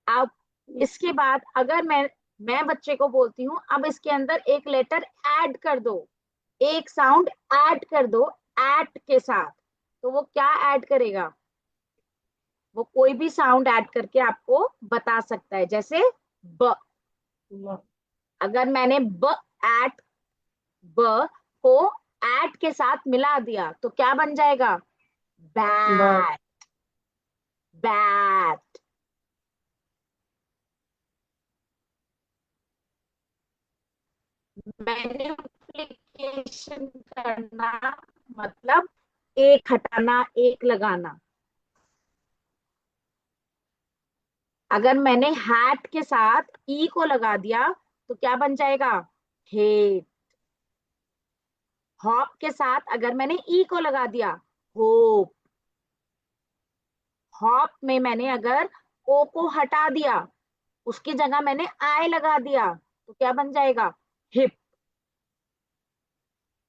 अब इसके बाद अगर मैं बच्चे को बोलती हूँ अब इसके अंदर एक लेटर ऐड कर दो, एक साउंड ऐड कर दो एट के साथ, तो वो क्या ऐड करेगा? वो कोई भी साउंड ऐड करके आपको बता सकता है, जैसे ब। अगर मैंने एट ब को एट के साथ मिला दिया तो क्या बन जाएगा? But. Bat, bat. मैनिपुलेशन करना मतलब एक हटाना, एक लगाना। अगर मैंने हैट के साथ ई को लगा दिया तो क्या बन जाएगा? हेट। हॉप के साथ अगर मैंने ई को लगा दिया, होप। हॉप में मैंने अगर ओ को हटा दिया, उसकी जगह मैंने आई लगा दिया, तो क्या बन जाएगा? हिप।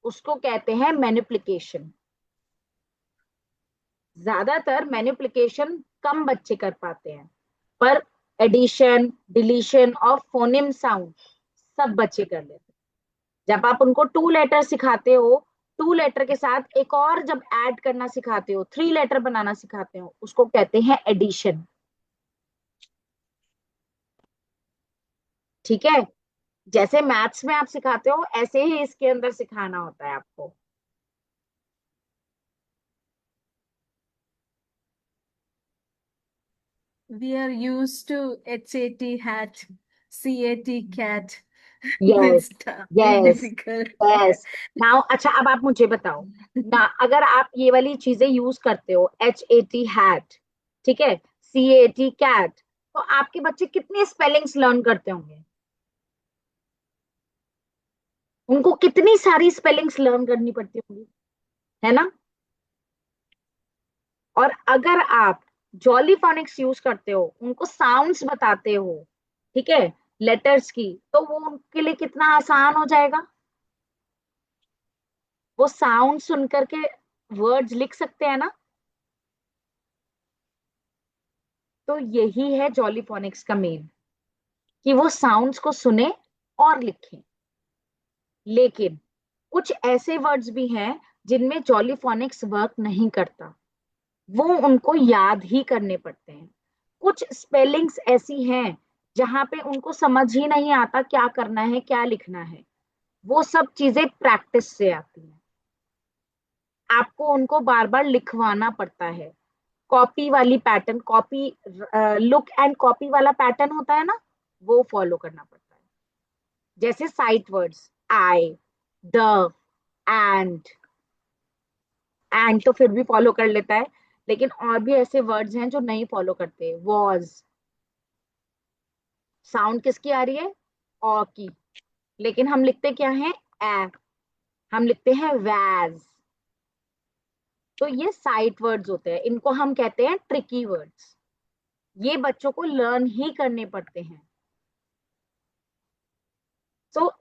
उसको कहते हैं मैनिप्लिकेशन। ज्यादातर मैनिप्लिकेशन कम बच्चे कर पाते हैं, पर एडिशन डिलीशन और फोनिम साउंड सब बच्चे कर लेते हैं। जब आप उनको 2 लेटर सिखाते हो, 2 लेटर के साथ एक और जब ऐड करना सिखाते हो, 3 लेटर बनाना सिखाते हो, उसको कहते हैं एडिशन। ठीक है, जैसे मैथ्स में आप सिखाते हो, ऐसे ही इसके अंदर सिखाना होता है आपको। We are used to HAT hat, CAT cat. Yes, It's tough, yes, difficult. Yes. Now अच्छा, अब आप मुझे बताओ ना, अगर आप ये वाली चीजें यूज करते हो, HAT हैट, ठीक है, CAT कैट, तो आपके बच्चे कितनी स्पेलिंग्स लर्न करते होंगे? उनको कितनी सारी स्पेलिंग्स लर्न करनी पड़ती होंगी, है ना? और अगर आप जॉली फोनिक्स यूज करते हो, उनको साउंड्स बताते हो, ठीक है, लेटर्स की, तो वो उनके लिए कितना आसान हो जाएगा। वो साउंड सुन करके वर्ड्स लिख सकते हैं ना। तो यही है जॉली फोनिक्स का मेन, कि वो साउंड्स को सुने और लिखें। लेकिन कुछ ऐसे वर्ड्स भी हैं जिनमें जॉली फोनिक्स वर्क नहीं करता, वो उनको याद ही करने पड़ते हैं। कुछ स्पेलिंग्स ऐसी हैं जहां पे उनको समझ ही नहीं आता क्या करना है, क्या लिखना है। वो सब चीजें प्रैक्टिस से आती हैं। आपको उनको बार बार लिखवाना पड़ता है। कॉपी वाली pattern, copy look and copy वाला पैटर्न होता है ना, वो फॉलो करना पड़ता है। जैसे sight words, I, the, and. And तो फिर भी फॉलो कर लेता है, लेकिन और भी ऐसे वर्ड्स हैं जो नहीं फॉलो करते। वॉज, साउंड किसकी आ रही है? ऑ की, लेकिन हम लिखते क्या है? ए। हम लिखते हैं वैज। तो ये साइट वर्ड्स होते हैं, इनको हम कहते हैं ट्रिकी वर्ड्स। ये बच्चों को लर्न ही करने पड़ते हैं। तो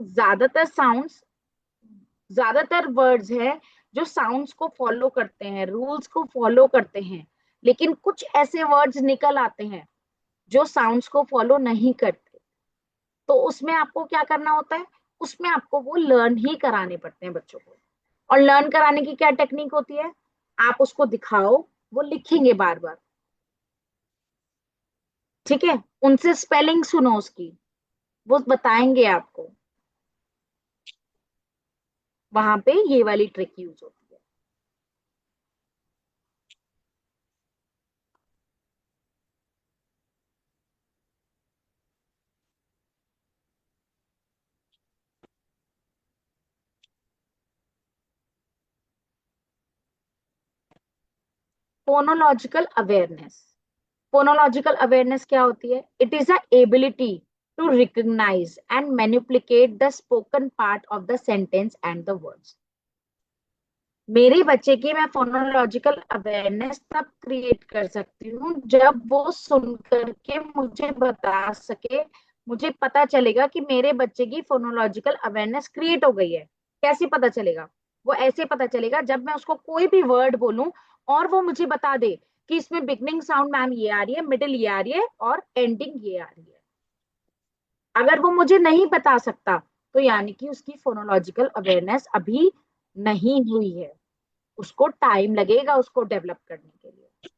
ज्यादातर वर्ड्स हैं जो साउंड्स को फॉलो करते हैं, रूल्स को फॉलो करते हैं, लेकिन कुछ ऐसे वर्ड्स निकल आते हैं जो साउंड्स को फॉलो नहीं करते। तो उसमें आपको क्या करना होता है? उसमें आपको वो लर्न ही कराने पड़ते हैं बच्चों को। और लर्न कराने की क्या टेक्निक होती है? आप उसको दिखाओ, वो लिखेंगे बार बार, ठीक है, उनसे स्पेलिंग सुनो उसकी, वो बताएंगे आपको। वहां पे ये वाली ट्रिक यूज होती है। Phonological awareness. फोनोलॉजिकल अवेयरनेस क्या होती है? It is a ability to recognise and manipulate the spoken part of the sentence and the words. मेरे बच्चे की मैं फोनोलॉजिकल अवेयरनेस तब क्रिएट कर सकती हूँ जब वो सुन करके मुझे बता सके, मुझे पता चलेगा कि मेरे बच्चे की फोनोलॉजिकल अवेयरनेस क्रिएट हो गई है। कैसे पता चलेगा? वो ऐसे पता चलेगा जब मैं उसको कोई भी वर्ड बोलूं और वो मुझे बता दे कि इसमें बिगनिंग साउंड मैम ये आ रही है, मिडिल ये आ रही है और एंडिंग ये आ रही है। अगर वो मुझे नहीं बता सकता, तो यानी कि उसकी फोनोलॉजिकल अवेयरनेस अभी नहीं हुई है, उसको टाइम लगेगा उसको डेवलप करने के लिए।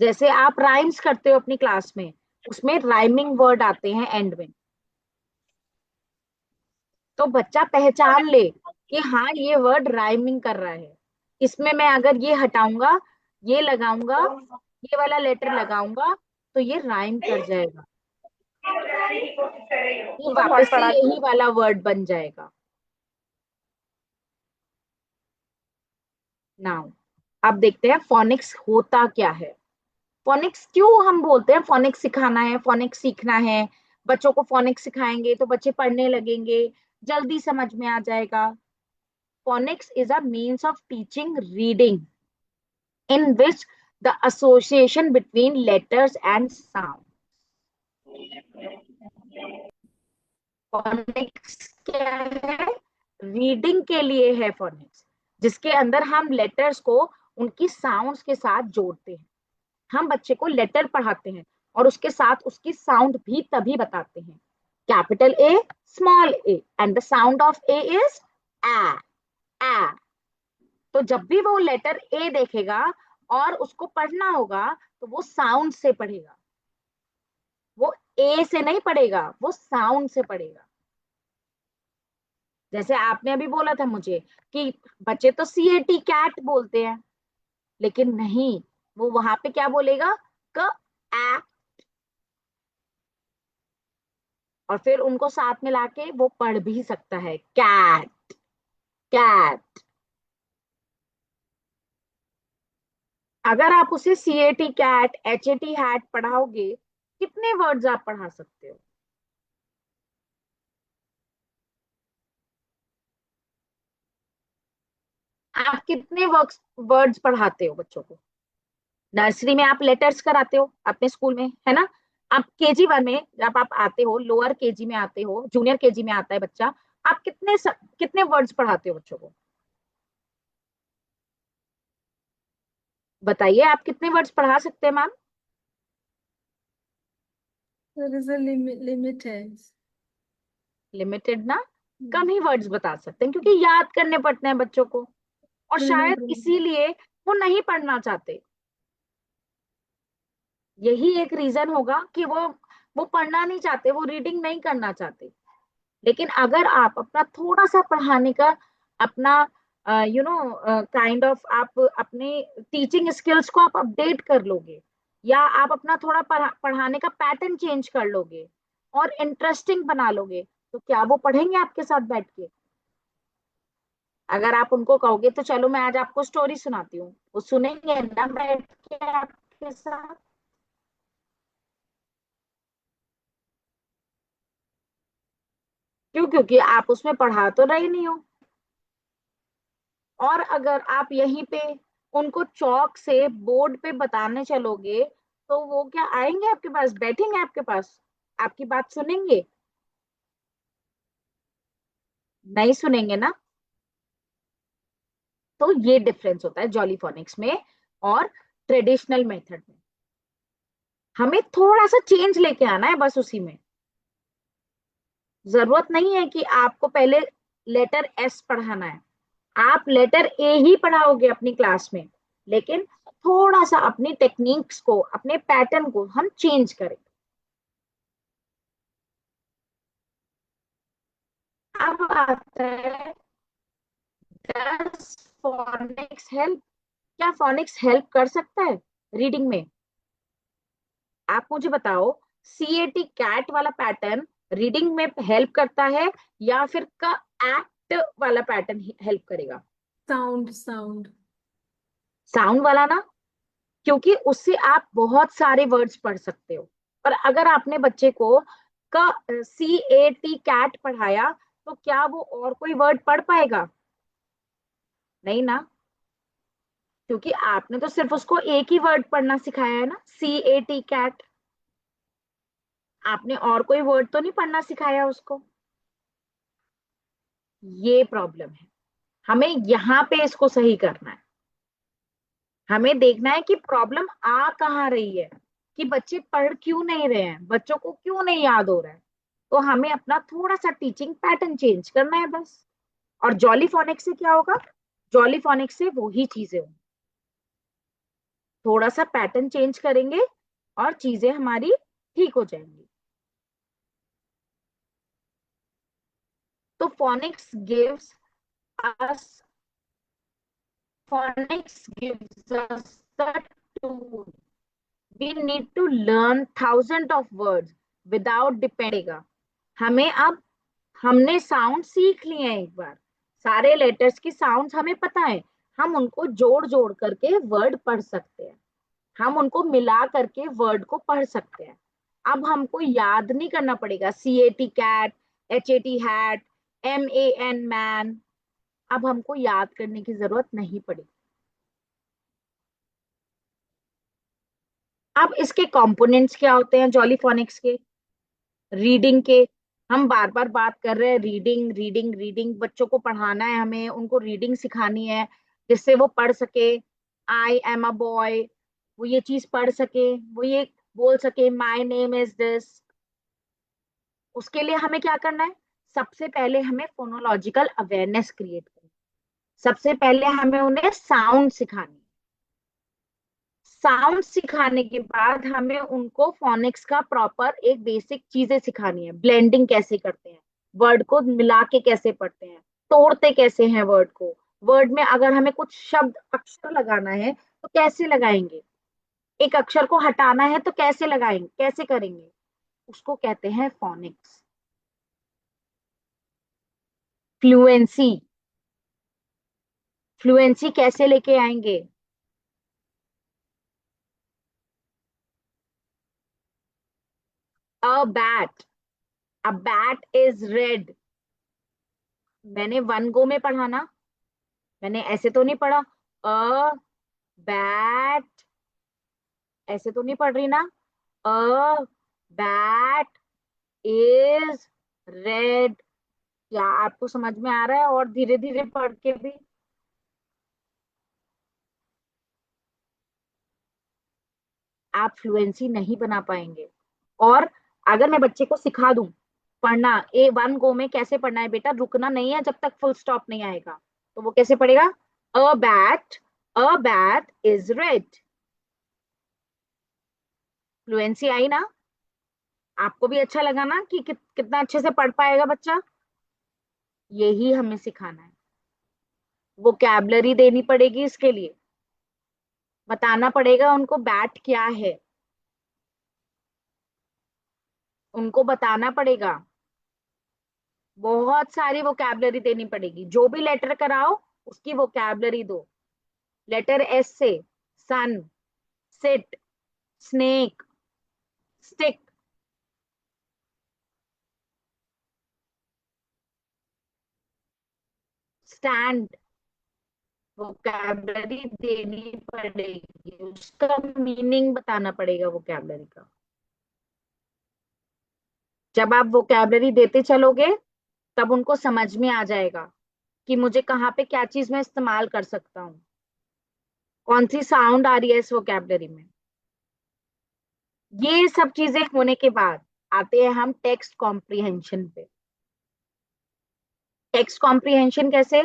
जैसे आप राइम्स करते हो अपनी क्लास में, उसमें राइमिंग वर्ड आते हैं एंड में, तो बच्चा पहचान ले कि हाँ ये वर्ड राइमिंग कर रहा है, इसमें मैं अगर ये हटाऊंगा, ये लगाऊंगा, ये वाला लेटर लगाऊंगा, तो ये राइम कर जाएगा, ये वापस से यही वाला वर्ड बन जाएगा। नाउ अब देखते हैं फोनिक्स होता क्या है। फोनिक्स क्यों हम बोलते हैं फोनिक्स सिखाना है, फोनिक्स सीखना है? बच्चों को फोनिक्स सिखाएंगे तो बच्चे पढ़ने लगेंगे, जल्दी समझ में आ जाएगा। Phoenix is a means of teaching reading in which the association between letters and sound. Phoenix क्या है? रीडिंग के लिए है फोनिक्स, जिसके अंदर हम लेटर्स को उनकी साउंड्स के साथ जोड़ते हैं। हम बच्चे को लेटर पढ़ाते हैं और उसके साथ उसकी साउंड भी तभी बताते हैं। Capital A, small A, and the sound of A is आ। तो जब भी वो लेटर ए देखेगा और उसको पढ़ना होगा तो वो साउंड से पढ़ेगा, वो ए से नहीं पढ़ेगा, वो साउंड से पढ़ेगा। जैसे आपने अभी बोला था मुझे कि बच्चे तो CAT कैट बोलते हैं, लेकिन नहीं, वो वहां पे क्या बोलेगा? क आ, और फिर उनको साथ में लाके वो पढ़ भी सकता है, कैट कैट। अगर आप उसे CAT कैट, HAT हैट पढ़ाओगे, कितने वर्ड्स आप पढ़ा सकते हो? आप कितने वर्ड्स पढ़ाते हो बच्चों को? नर्सरी में आप लेटर्स कराते हो अपने स्कूल में, है ना? आप KG1 में जब आप आते हो, लोअर KG में आते हो, जूनियर KG में आता है बच्चा, आप कितने वर्ड्स पढ़ाते हो बच्चों को? बताइए, आप कितने वर्ड्स पढ़ा सकते हैं ma'am? There is a limit है। लिमिटेड ना, कम ही वर्ड्स बता सकते हैं क्योंकि याद करने पड़ते हैं बच्चों को, और शायद इसीलिए वो नहीं पढ़ना चाहते। यही एक रीजन होगा कि वो पढ़ना नहीं चाहते, वो रीडिंग नहीं करना चाहते। लेकिन अगर आप अपना थोड़ा सा पढ़ाने का अपना काइंड ऑफ आप अपने टीचिंग स्किल्स को आप अपडेट कर लोगे, या आप अपना थोड़ा पढ़ाने का पैटर्न चेंज कर लोगे और इंटरेस्टिंग बना लोगे, तो क्या वो पढ़ेंगे आपके साथ बैठ के? अगर आप उनको कहोगे तो चलो मैं आज आपको स्टोरी सुनाती हूँ, वो सुनेंगे ना बैठ के आपके साथ? क्यों? क्योंकि आप उसमें पढ़ा तो रहे नहीं हो। और अगर आप यहीं पे उनको चौक से बोर्ड पे बताने चलोगे, तो वो क्या आएंगे आपके पास, बैठेंगे आपके पास, आपकी बात सुनेंगे? नहीं सुनेंगे ना। तो ये डिफरेंस होता है जॉली फोनिक्स में और ट्रेडिशनल मेथड में। हमें थोड़ा सा चेंज लेके आना है बस उसी में। जरूरत नहीं है कि आपको पहले लेटर S पढ़ाना है, आप लेटर A ही पढ़ाओगे अपनी क्लास में, लेकिन थोड़ा सा अपनी टेक्निक्स को, अपने पैटर्न को हम चेंज करें। अब आता है, डज फोनिक्स हेल्प? क्या फोनिक्स हेल्प कर सकता है रीडिंग में? आप मुझे बताओ, CAT कैट वाला पैटर्न रीडिंग में हेल्प करता है या फिर का एक्ट वाला पैटर्न हेल्प करेगा? साउंड साउंड वाला ना, क्योंकि उससे आप बहुत सारे वर्ड्स पढ़ सकते हो। और अगर आपने बच्चे को का CAT कैट पढ़ाया, तो क्या वो और कोई वर्ड पढ़ पाएगा? नहीं ना, क्योंकि आपने तो सिर्फ उसको एक ही वर्ड पढ़ना सिखाया है ना, CAT कैट। आपने और कोई वर्ड तो नहीं पढ़ना सिखाया उसको। ये प्रॉब्लम है, हमें यहाँ पे इसको सही करना है। हमें देखना है कि प्रॉब्लम आ कहाँ रही है, कि बच्चे पढ़ क्यों नहीं रहे हैं, बच्चों को क्यों नहीं याद हो रहा है। तो हमें अपना थोड़ा सा टीचिंग पैटर्न चेंज करना है बस। और जॉली फोनिक्स से क्या होगा? जॉली फोनिक्स से वही चीजें होंगी, थोड़ा सा पैटर्न चेंज करेंगे और चीजें हमारी ठीक हो जाएंगी। तो phoenix gives us the tool. We need to learn thousands of words without depending. हमें अब, हमने साउंड सीख लिए हैं एक बार, सारे लेटर्स की साउंड्स हमें पता है, हम उनको जोड़ जोड़ करके वर्ड पढ़ सकते हैं, हम उनको मिला करके वर्ड को पढ़ सकते हैं। अब हमको याद नहीं करना पड़ेगा CAT cat, HAT hat, MAN man, अब हमको याद करने की जरूरत नहीं पड़ेगी। अब इसके कंपोनेंट्स क्या होते हैं जॉली फोनिक्स के? रीडिंग के, हम बार बार बात कर रहे हैं रीडिंग रीडिंग रीडिंग, बच्चों को पढ़ाना है, हमें उनको रीडिंग सिखानी है जिससे वो पढ़ सके आई एम अ बॉय, वो ये चीज पढ़ सके, वो ये बोल सके माय नेम इज दिस। उसके लिए हमें क्या करना है? सबसे पहले हमें फोनोलॉजिकल अवेयरनेस क्रिएट करनी है। सबसे पहले हमें उन्हें साउंड सिखानी है। साउंड सिखाने के बाद हमें उनको फोनिक्स का प्रॉपर एक बेसिक चीजें सिखानी है। ब्लेंडिंग कैसे करते हैं, वर्ड को मिला के कैसे पढ़ते हैं, तोड़ते कैसे हैं वर्ड को, वर्ड में अगर हमें कुछ शब्द अक्षर लगाना है तो कैसे लगाएंगे, एक अक्षर को हटाना है तो कैसे लगाएंगे, कैसे करेंगे, उसको कहते हैं फोनिक्स। फ्लुएंसी, फ्लुएंसी कैसे लेके आएंगे? अ bat, a bat is red, मैंने वन गो में पढ़ा ना, मैंने ऐसे तो नहीं पढ़ा अ बैट, ऐसे तो नहीं पढ़ रही ना, अ बैट इज रेड। क्या आपको समझ में आ रहा है? और धीरे धीरे पढ़ के भी आप फ्लुएंसी नहीं बना पाएंगे। और अगर मैं बच्चे को सिखा दूं पढ़ना, ए वन गो में कैसे पढ़ना है बेटा, रुकना नहीं है जब तक फुल स्टॉप नहीं आएगा, तो वो कैसे पढ़ेगा? A bat, a bat is red. Fluency आई ना? आपको भी अच्छा लगा ना कि कितना अच्छे से पढ़ पाएगा बच्चा? यही हमें सिखाना है। वोकैबलरी देनी पड़ेगी इसके लिए, बताना पड़ेगा उनको बैट क्या है, उनको बताना पड़ेगा, बहुत सारी वोकैबलरी देनी पड़ेगी। जो भी लेटर कराओ उसकी वोकैबलरी दो। लेटर एस से sun, sit, snake, stick, stand, vocabulary देनी पड़ेगी, उसका मीनिंग बताना पड़ेगा वोकैबलरी का। जब आप वोकैबलरी देते चलोगे तब उनको समझ में आ जाएगा कि मुझे कहाँ पे क्या चीज में इस्तेमाल कर सकता हूँ, कौन सी साउंड आ रही है इस वोकैबलरी में। ये सब चीजें होने के बाद आते हैं हम टेक्स्ट कॉम्प्रिहेंशन पे। टेक्स्ट कॉम्प्रिहेंशन कैसे?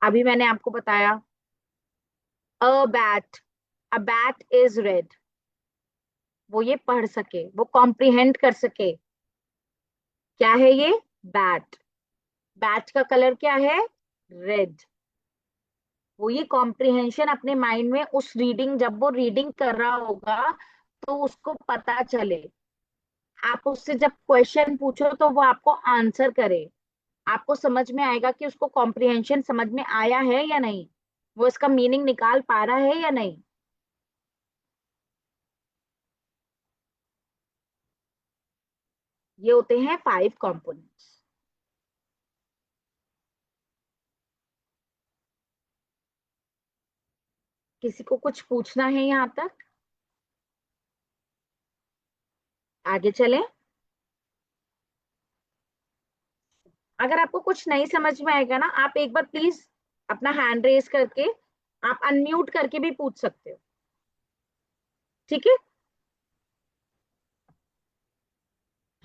अभी मैंने आपको बताया अ bat, a bat is red, वो ये पढ़ सके, वो कॉम्प्रिहेंड कर सके क्या है ये बैट, बैट का कलर क्या है रेड। वो ये कॉम्प्रिहेंशन अपने माइंड में उस रीडिंग, जब वो रीडिंग कर रहा होगा तो उसको पता चले। आप उससे जब क्वेश्चन पूछो तो वो आपको आंसर करे, आपको समझ में आएगा कि उसको कॉम्प्रिहेंशन समझ में आया है या नहीं, वो इसका मीनिंग निकाल पा रहा है या नहीं। ये होते हैं 5 कंपोनेंट्स। किसी को कुछ पूछना है यहाँ तक? आगे चलें। अगर आपको कुछ नहीं समझ में आएगा ना, आप एक बार प्लीज अपना हैंड रेस करके, आप अनम्यूट करके भी पूछ सकते हो, ठीक है?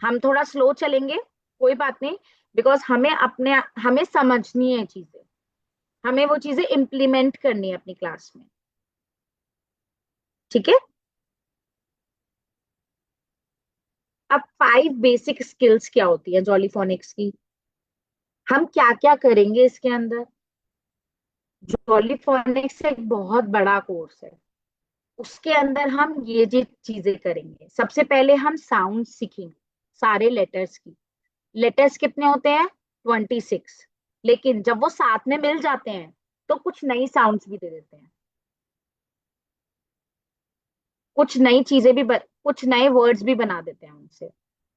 हम थोड़ा स्लो चलेंगे, कोई बात नहीं, बिकॉज हमें समझनी है चीजें, हमें वो चीजें इम्प्लीमेंट करनी है अपनी क्लास में, ठीक है? अब 5 बेसिक स्किल्स क्या होती है जॉली फोनिक्स की, हम क्या क्या करेंगे इसके अंदर? जॉली फोनिक्स एक बहुत बड़ा कोर्स है, उसके अंदर हम ये चीजें करेंगे। सबसे पहले हम साउंड सीखेंगे, सारे लेटर्स की। लेटर्स कितने होते हैं? 26। लेकिन जब वो साथ में मिल जाते हैं तो कुछ नई साउंड्स भी दे देते हैं, कुछ नई चीजें भी कुछ नए वर्ड्स भी बना देते हैं उनसे।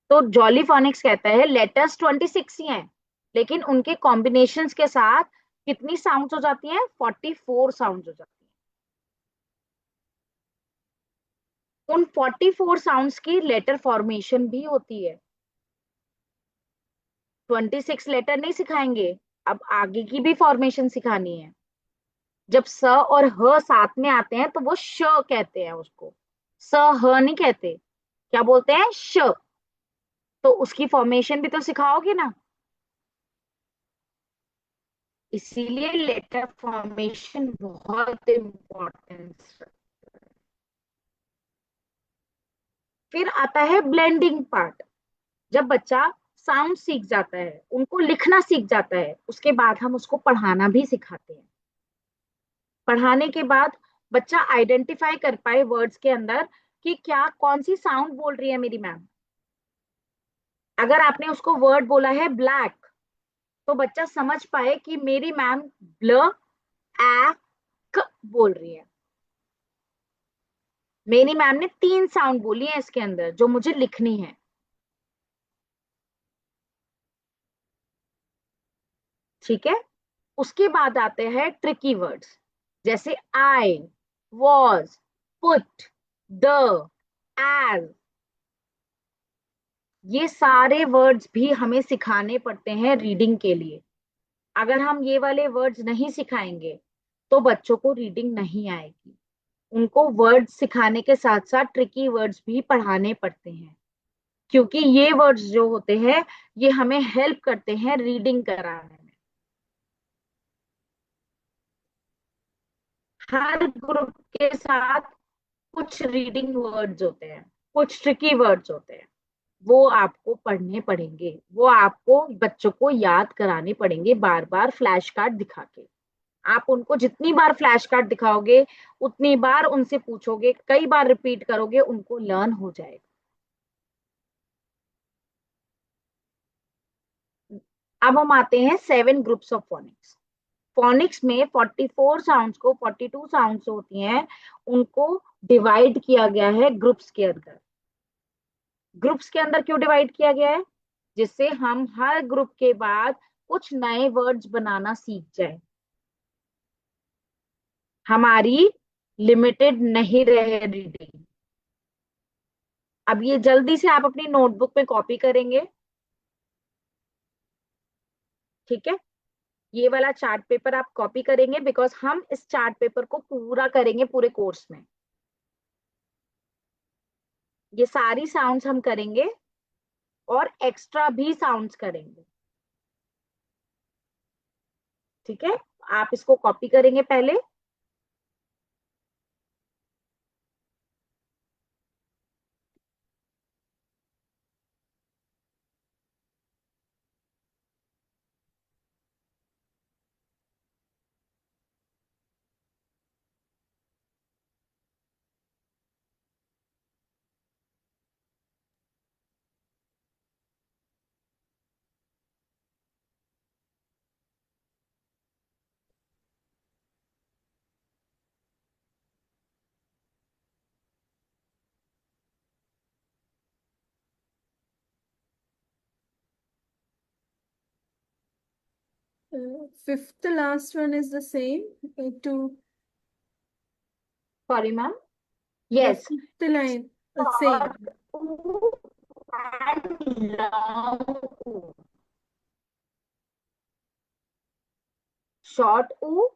तो जॉली फोनिक्स कहता है लेटर्स 26 ही हैं, लेकिन उनके कॉम्बिनेशंस के साथ कितनी साउंड्स हो जाती हैं? 44 साउंड्स हो जाती हैं। उन 44 साउंड्स की लेटर फॉर्मेशन भी होती है। 26 लेटर नहीं सिखाएंगे, अब आगे की भी फॉर्मेशन सिखानी है। जब स और ह साथ में आते हैं तो वो श कहते हैं उसको, स ह नहीं कहते। क्या बोलते हैं? श। तो उसकी फॉर्मेशन भी तो सिखाओगे ना, इसीलिए लेटर फॉर्मेशन बहुत इम्पोर्टेंस। फिर आता है ब्लेंडिंग पार्ट। जब बच्चा साउंड सीख जाता है, उनको लिखना सीख जाता है, उसके बाद हम उसको पढ़ाना भी सिखाते हैं। पढ़ाने के बाद बच्चा आइडेंटिफाई कर पाए वर्ड्स के अंदर कि क्या कौन सी साउंड बोल रही है मेरी मैम। अगर आपने उसको वर्ड बोला है ब्लैक, तो बच्चा समझ पाए कि मेरी मैम ब्ल ए क बोल रही है। मेरी मैम ने 3 साउंड बोली है इसके अंदर जो मुझे लिखनी है। ठीक है। उसके बाद आते हैं ट्रिकी वर्ड्स, जैसे आई, वॉज, पुट, द, एज। ये सारे वर्ड्स भी हमें सिखाने पड़ते हैं रीडिंग के लिए। अगर हम ये वाले वर्ड्स नहीं सिखाएंगे तो बच्चों को रीडिंग नहीं आएगी। उनको वर्ड्स सिखाने के साथ साथ ट्रिकी वर्ड्स भी पढ़ाने पड़ते हैं, क्योंकि ये वर्ड्स जो होते हैं ये हमें हेल्प करते हैं रीडिंग कराने में। हर ग्रुप के साथ कुछ रीडिंग वर्ड्स होते हैं, कुछ ट्रिकी वर्ड्स होते हैं, वो आपको पढ़ने पड़ेंगे, वो आपको बच्चों को याद कराने पड़ेंगे बार बार फ्लैश कार्ड दिखा के। आप उनको जितनी बार फ्लैश कार्ड दिखाओगे, उतनी बार उनसे पूछोगे, कई बार रिपीट करोगे, उनको लर्न हो जाएगा। अब हम आते हैं 7 ग्रुप्स ऑफ फोनिक्स। फोनिक्स में 44 साउंड्स को 42 साउंड्स होती हैं, उनको डिवाइड किया गया है ग्रुप्स के अंदर। ग्रुप्स के अंदर क्यों डिवाइड किया गया है? जिससे हम हर ग्रुप के बाद कुछ नए वर्ड्स बनाना सीख जाए, हमारी लिमिटेड नहीं रहे रीडिंग। अब ये जल्दी से आप अपनी नोटबुक में कॉपी करेंगे। ठीक है, ये वाला चार्ट पेपर आप कॉपी करेंगे, बिकॉज हम इस चार्ट पेपर को पूरा करेंगे पूरे कोर्स में। ये सारी साउंड्स हम करेंगे और एक्स्ट्रा भी साउंड्स करेंगे। ठीक है, आप इसको कॉपी करेंगे पहले। Fifth last one is the same. To sorry ma'am. the yes. fifth line, same. Short ऊ,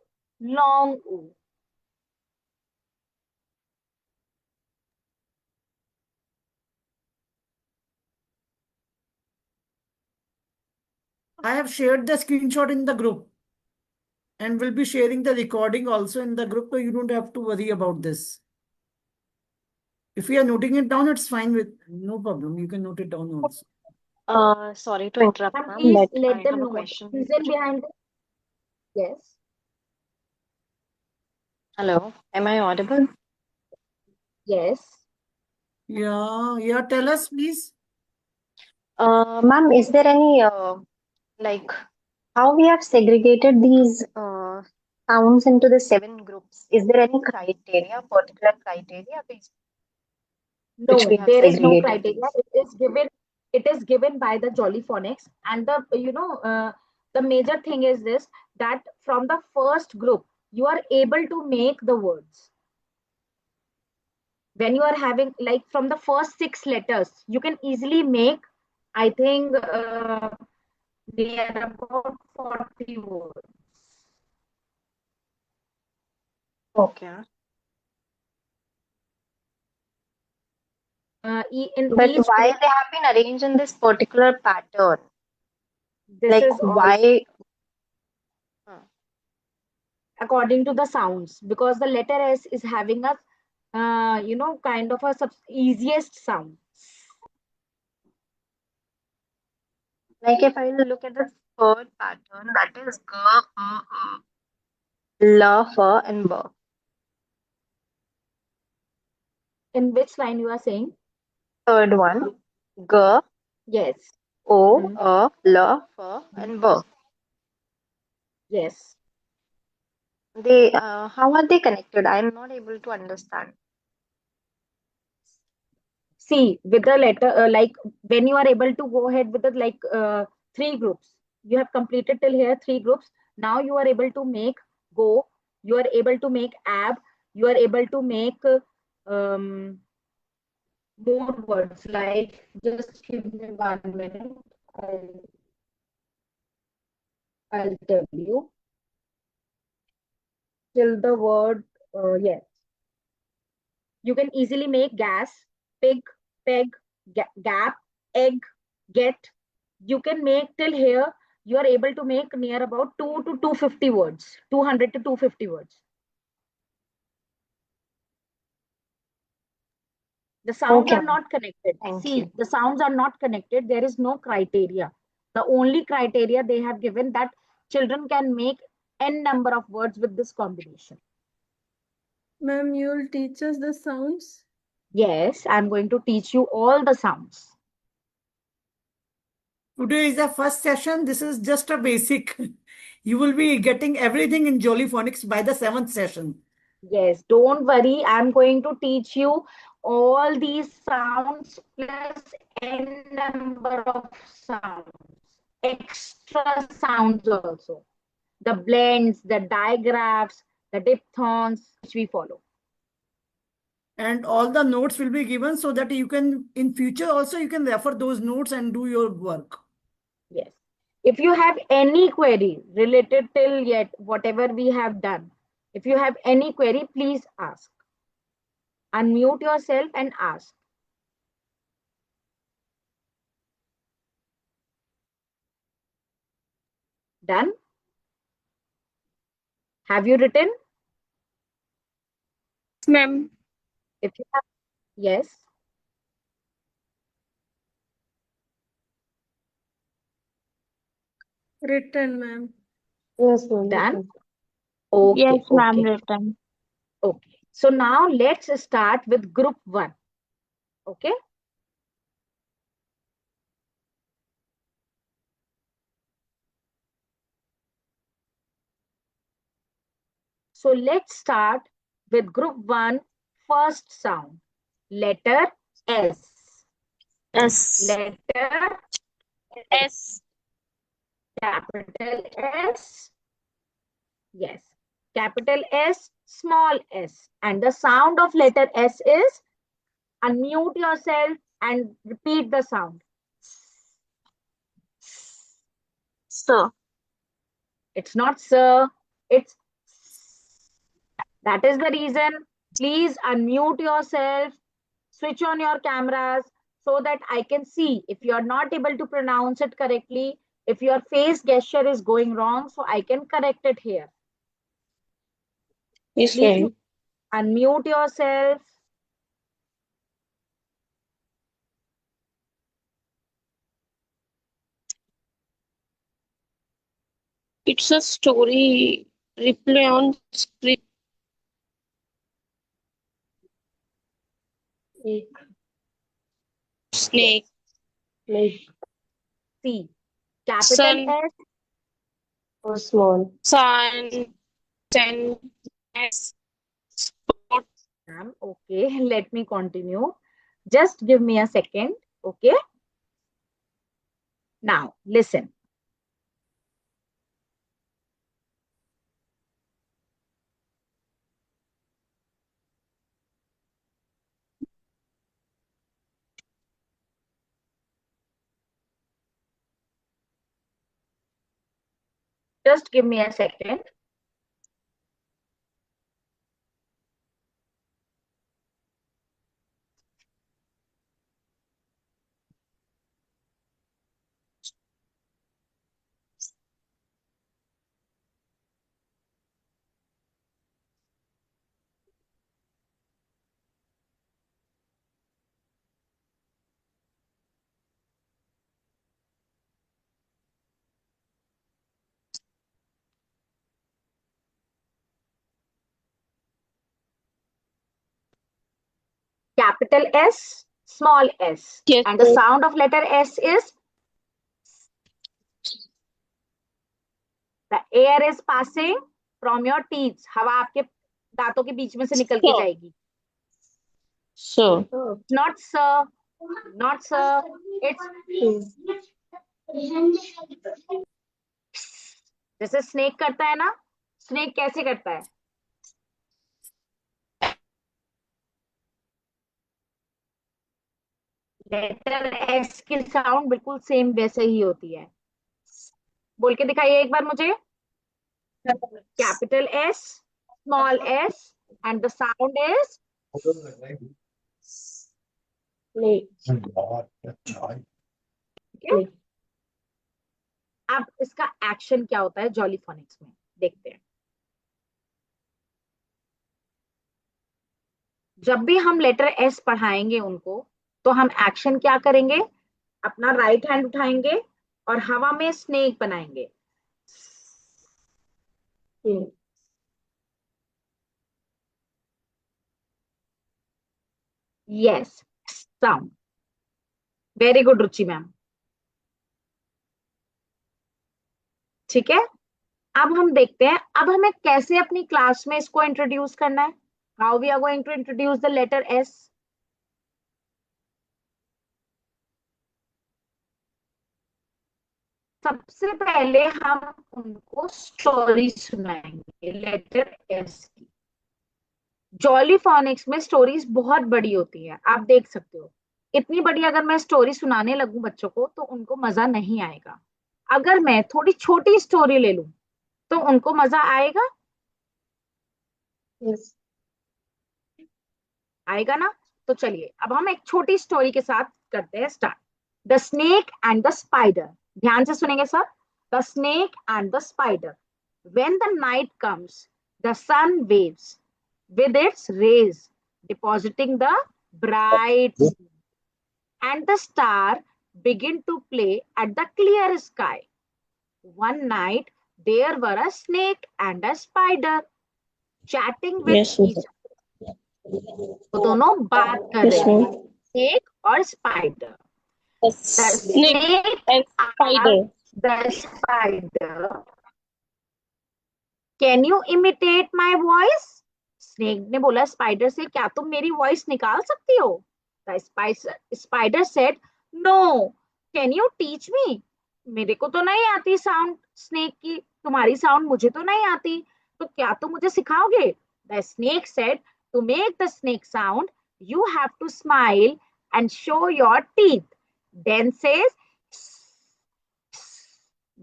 लॉन्ग ऊ। I have shared the screenshot in the group and will be sharing the recording also in the group, so you don't have to worry about this. If you are noting it down, it's fine with no problem. You can note it down also. Sorry to interrupt, Ma'am, ma'am, please but let I them have a know the question. reason behind it. Yes. Hello, am I audible? Yes. Yeah, tell us, please. Ma'am, is there any like how we have segregated these sounds into the 7 groups? Is there any criteria, particular criteria? which No, we have there is no segregated criteria. these? It is given by the Jolly Phonics. And the major thing is this, that from the first group, you are able to make the words. When you are having, like, from the first 6 letters, you can easily make, I think, near about 40 words. Okay. In But each why group, they have been arranged in this particular pattern? this Like is all why? Hmm. according to the sounds, because the letter S is having a kind of a easiest sound. Like if I look at the third pattern, that is G, L, F, and B. In which line you are saying? Third one, G, Yes. O, Mhm. L, F, and B. Yes. They, how are they connected? I'm not able to understand. See, with the letter, like, when you are able to go ahead with the, like, 3 groups, you have completed till here 3 groups. Now you are able to make go, you are able to make ab, you are able to make um, more words. Like, just give me 1 minute. I'll, I'll tell you. Till the word, yes. You can easily make gas, pig, peg, gap, egg, get. You can make till here, you are able to make near about 2 to 250 words, 200 to 250 words. The sounds Okay, are ma'am. not connected. Thank See, you. the sounds are not connected. There is no criteria. The only criteria they have given, that children can make n number of words with this combination. Ma'am, you'll teach us the sounds? Yes, I'm going to teach you all the sounds. Today is the first session. This is just a basic. You will be getting everything in Jolly Phonics by the 7th session. Yes, don't worry. I'm going to teach you all these sounds plus n number of sounds, extra sounds also. The blends, the digraphs, the diphthongs, which we follow. And all the notes will be given so that you can, in future also, you can refer those notes and do your work. Yes. If you have any query related till yet, whatever we have done, if you have any query, please ask. Unmute yourself and ask. Done? Have you written? Ma'am. If you have, yes. Written, ma'am. Yes, ma'am. Done? Okay, Yes, ma'am, okay, written. okay. So now let's start with group 1. Okay. So let's start with group 1, first sound. Letter S. S. Letter S. capital S. Yes. Capital S, small s. And the sound of letter S is, unmute yourself and repeat the sound. So. It's not sir, it's. That is the reason. Please unmute yourself, switch on your cameras so that I can see. If you are not able to pronounce it correctly, if your face gesture is going wrong, so I can correct it here. Yes, Please ma'am. unmute yourself. It's a story replay on script. Snake, See, capital sun, S, So small. sun, ten, S, spot, okay, let me continue. Just give me a second. Okay. Now listen. Just give me a second. Capital S, small s. Yes, And the sir. sound of letter S is the air is passing from your teeth. हवा आपके दांतों के बीच में से निकल के Sure. जाएगी. Sure. Not sir, not sir. It's जैसे स्नेक करता है ना, स्नेक कैसे करता है? लेटर एस की साउंड बिल्कुल सेम वैसे ही होती है. बोल के दिखाइए एक बार मुझे. Capital S, small S, and the sound is. अब इसका एक्शन क्या होता है जॉली फोनिक्स में, देखते हैं. जब भी हम लेटर एस पढ़ाएंगे उनको, तो हम एक्शन क्या करेंगे? अपना राइट हैंड उठाएंगे और हवा में स्नेक बनाएंगे. Yes, sound. वेरी गुड रुचि मैम. ठीक है. अब हम देखते हैं, अब हमें कैसे अपनी क्लास में इसको इंट्रोड्यूस करना है. How we are going to introduce the letter S. सबसे पहले हम उनको स्टोरी सुनाएंगे लेटर एस की. जॉली फोनिक्स में स्टोरीज बहुत बड़ी होती है, आप देख सकते हो. इतनी बड़ी अगर मैं स्टोरी सुनाने लगूं बच्चों को तो उनको मजा नहीं आएगा. अगर मैं थोड़ी छोटी स्टोरी ले लूं तो उनको मजा आएगा. Yes. आएगा ना. तो चलिए अब हम एक छोटी स्टोरी के साथ करते हैं start. The snake and the spider. ध्यान से सुनेंगे सब. The snake and the spider. When the night comes, the sun waves with its rays, depositing the bright moon, and the star begin to play at the clear sky. One night, there were a snake and a spider chatting with Yes, sir. each other. तो दोनों बात कर Yes, रहे ma'am. हैं, snake और spider. The The snake snake and spider. asked the spider, "Can you imitate my voice?" Snake ने बोला spider से, क्या तुम मेरी वॉइस निकाल सकती हो? The spider said, no. Can you teach me? मेरे को तो नहीं आती साउंड स्नेक की, तुम्हारी साउंड मुझे तो नहीं आती, तो क्या तुम मुझे सिखाओगे? The snake said, to make the snake sound you have to smile and show your teeth. Then says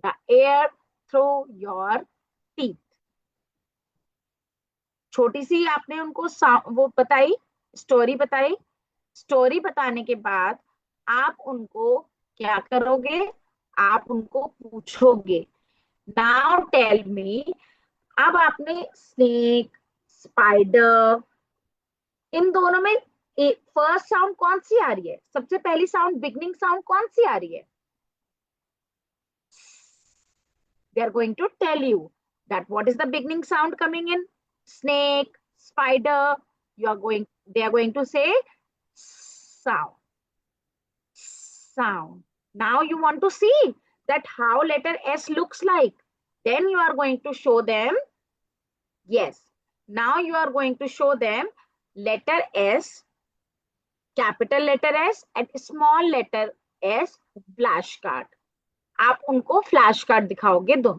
the air through your teeth. छोटी सी आपने उनको वो बताई, स्टोरी बताई. स्टोरी बताने के बाद आप उनको क्या करोगे? आप उनको पूछोगे, नाउ टेल मी. अब आपने स्नेक, स्पाइडर, इन दोनों में फर्स्ट साउंड कौन सी आ रही है? सबसे पहली साउंड, बिगनिंग साउंड कौन सी आ रही है? They are going to tell you that what is the beginning sound coming in. Snake, spider, they are going to say sound. Sound. Now you want to see that how letter S looks like. Then you are going to show them. Yes. Now you are going to show them letter S capital letter S and small letter S flash card. आप उनको flash card दिखाओगे दोनों।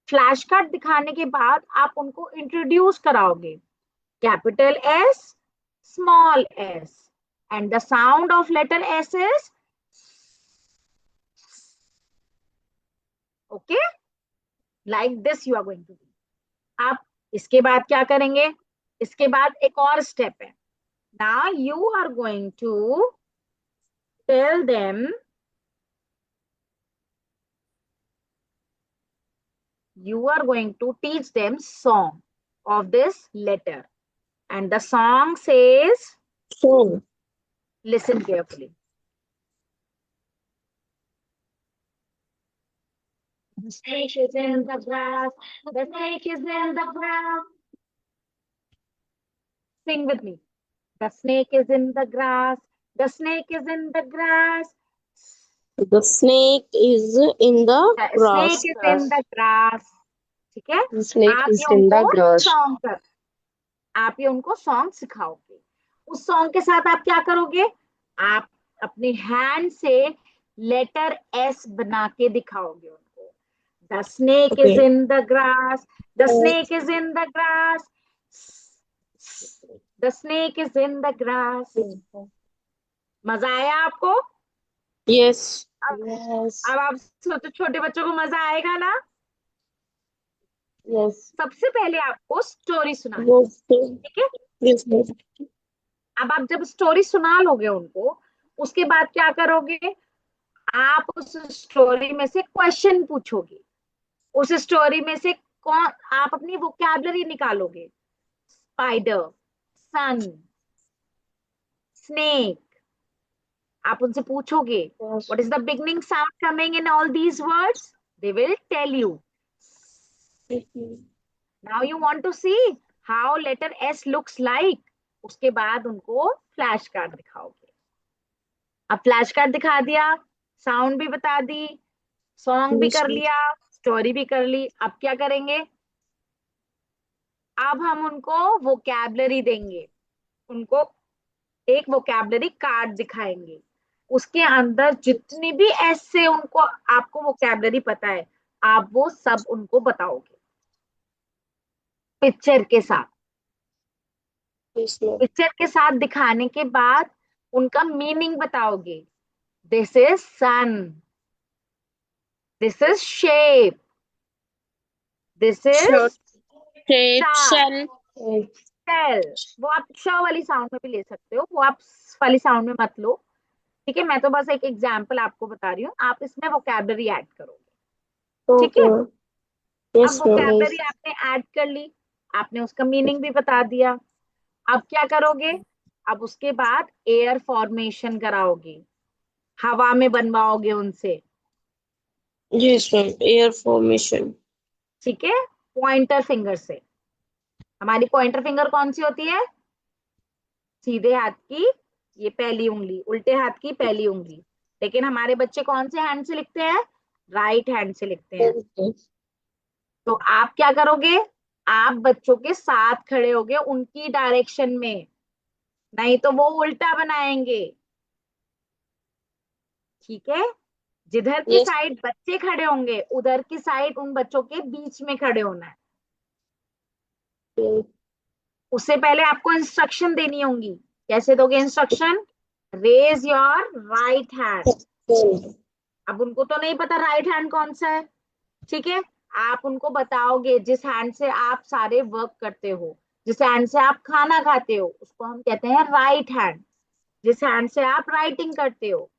Flash card दिखाने के बाद आप उनको introduce कराओगे, capital S, small S, and the sound of letter S is okay, like this you are going to do. आप इसके बाद क्या करेंगे, इसके बाद एक और स्टेप है। Now you are going to tell them, you are going to teach them song of this letter, and the song says, So, listen carefully. The snake is in the grass, the snake is in the grass. Sing with me. The snake is in the grass, the snake is in the grass. the snake is in the The grass. snake is in the grass. ठीक है, The snake आप is ये in the उनको grass. Song कर, आप ये उनको song सिखाओगे। उस सॉन्ग के साथ आप क्या करोगे, आप अपने हैंड से लेटर एस बना के दिखाओगे उनको। The snake is Okay. In the grass, the snake is in the grass, the snake is in the grass. मजा आया आपको? Yes. अब Yes. अब आप सोचो छोटे बच्चों को मजा आएगा ना। Yes. सबसे पहले आपको स्टोरी सुनानी, Yes. ठीक है। Yes. Yes. अब आप जब स्टोरी सुना लोगे उनको, उसके बाद क्या करोगे, आप उस स्टोरी में से क्वेश्चन पूछोगे। उस स्टोरी में से कौन, आप अपनी वोकैबुलरी निकालोगे। स्पाइडर, सन, स्नेक। आप उनसे पूछोगे Yes. what is the beginning sound coming in all these words, they will tell you. Now you want to see how letter S looks like. उसके बाद उनको फ्लैश कार्ड दिखाओगे। अब फ्लैश कार्ड दिखा दिया, साउंड भी बता दी, सॉन्ग भी कर लिया, स्टोरी भी कर ली। अब क्या करेंगे, अब हम उनको वोकैबुलरी देंगे, उनको एक वोकैबुलरी कार्ड दिखाएंगे। उसके अंदर जितनी भी एस से उनको, आपको वोकैबुलरी पता है, आप वो सब उनको बताओगे पिक्चर के साथ। Yes, ma'am. पिक्चर के साथ दिखाने के बाद उनका मीनिंग बताओगे। This is sun, this is shape, this is Shape, shell. Shell. वो आप श वाली साउंड में भी ले सकते हो, वो आप स वाली साउंड में मत लो, ठीक है। मैं तो बस एक एग्जांपल आपको बता रही हूँ, आप इसमें वोकैबुलरी ऐड करोगे, ठीक है। Okay. Yes, अब ma'am. वोकैबुलरी आपने ऐड कर ली, आपने उसका मीनिंग भी बता दिया। अब क्या करोगे, अब उसके बाद एयर फॉर्मेशन कराओगे, हवा में बनवाओगे उनसे, Yes, ma'am. Air formation. ठीक है। पॉइंटर फिंगर से। हमारी पॉइंटर फिंगर कौन सी होती है, सीधे हाथ की ये पहली उंगली, उल्टे हाथ की पहली उंगली। लेकिन हमारे बच्चे कौन से हैंड से लिखते हैं, राइट हैंड से लिखते हैं। तो आप क्या करोगे, आप बच्चों के साथ खड़े होगे उनकी डायरेक्शन में, नहीं तो वो उल्टा बनाएंगे, ठीक है। जिधर की Yes. साइड बच्चे खड़े होंगे, उधर की साइड उन बच्चों के बीच में खड़े होना है। उससे पहले आपको इंस्ट्रक्शन देनी होंगी। कैसे दोगे instruction, raise your right hand. अब उनको तो नहीं पता राइट हैंड कौन सा है, ठीक है। आप उनको बताओगे जिस हैंड से आप सारे वर्क करते हो, जिस हैंड से आप खाना खाते हो, उसको हम कहते हैं राइट हैंड। जिस हैंड से आप राइटिंग करते हो,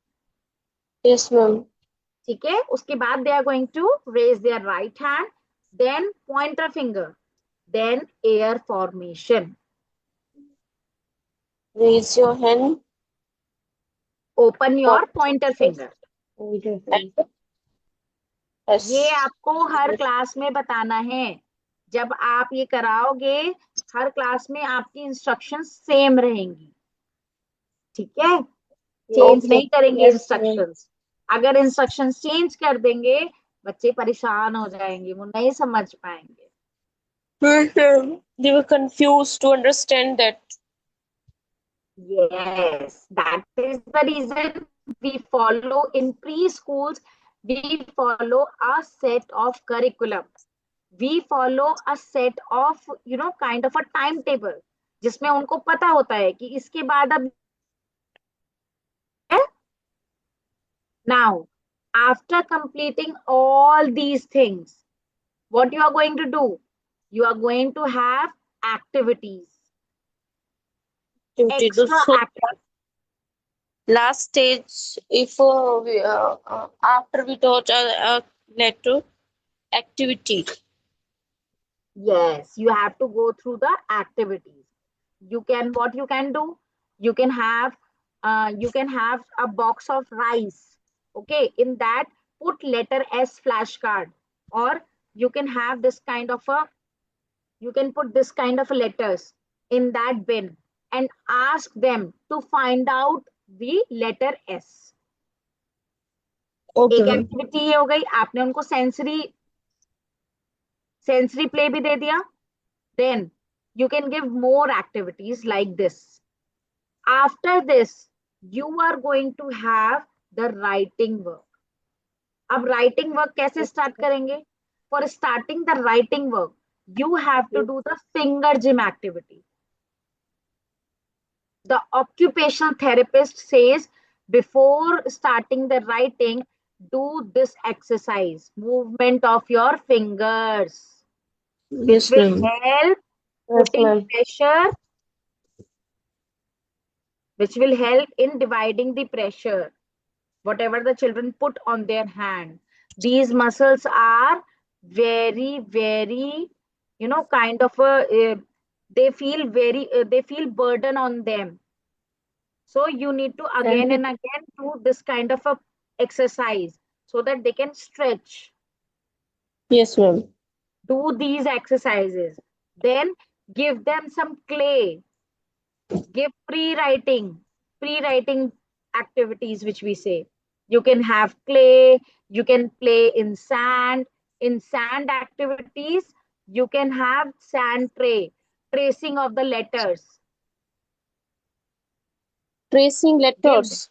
Yes, ma'am. ठीक है। उसके बाद they are going to raise their right hand, then pointer finger, then air formation. Raise your hand. Open your pointer finger. Yes. ये आपको हर क्लास में बताना है। जब आप ये कराओगे, हर क्लास में आपकी इंस्ट्रक्शन सेम रहेंगी, ठीक है। Change Okay. नहीं करेंगे Yes, इंस्ट्रक्शंस। अगर इंस्ट्रक्शन चेंज कर देंगे, बच्चे परेशान हो जाएंगे, वो नहीं समझ पाएंगे। They were confused to understand that. Yes, that is the reason we follow in preschools, we follow a set of curriculum. We follow a set of, kind of a timetable, जिसमें उनको पता होता है कि इसके बाद अब now, after completing all these things, what you are going to do? You are going to have activities, Activity. extra So activities. last stage, if after we taught a letter activity. Yes, you have to go through the activities. What you can do, you can have a box of rice. Okay, in that put letter S flashcard, or you can have this kind of a, you can put this kind of letters in that bin and ask them to find out the letter S. Okay, एक ma'am. Activity ये हो गई, आपने उनको sensory play भी दे दिया. Then you can give more activities like this. After this, you are going to have the writing work. अब writing work कैसे start करेंगे? For starting the writing work, you have to do the finger gym activity. The occupational therapist says before starting the writing, do this exercise, movement of your fingers, Yes, which will ma'am. help Yes, putting ma'am. pressure, which will help in dividing the pressure, whatever the children put on their hand. These muscles are very, very, kind of they feel burden on them. So you need to again and again do this kind of a exercise so that they can stretch. Yes, ma'am. Do these exercises. Then give them some clay. Give pre-writing activities, which we say. You can have clay, you can play in sand. In sand activities, you can have sand tracing of the letters. Tracing Give, letters.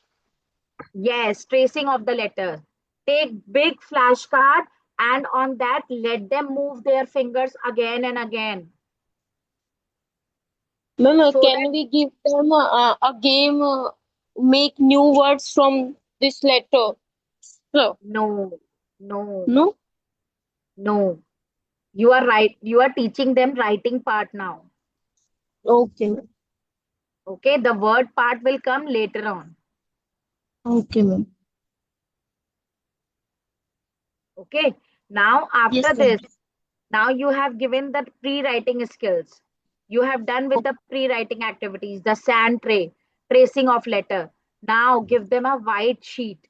yes, tracing of the letters. Take big flashcard and on that let them move their fingers again and again. Ma'am, So that can we give them a game, make new words from this letter? So, no, no, no? no. You are right. You are teaching them writing part now. Okay, ma'am. Okay, the word part will come later on. Okay, ma'am. Okay, now after Yes, ma'am. this, now you have given the pre-writing skills. You have done with the pre-writing activities, the sand tracing of letter. Now give them a white sheet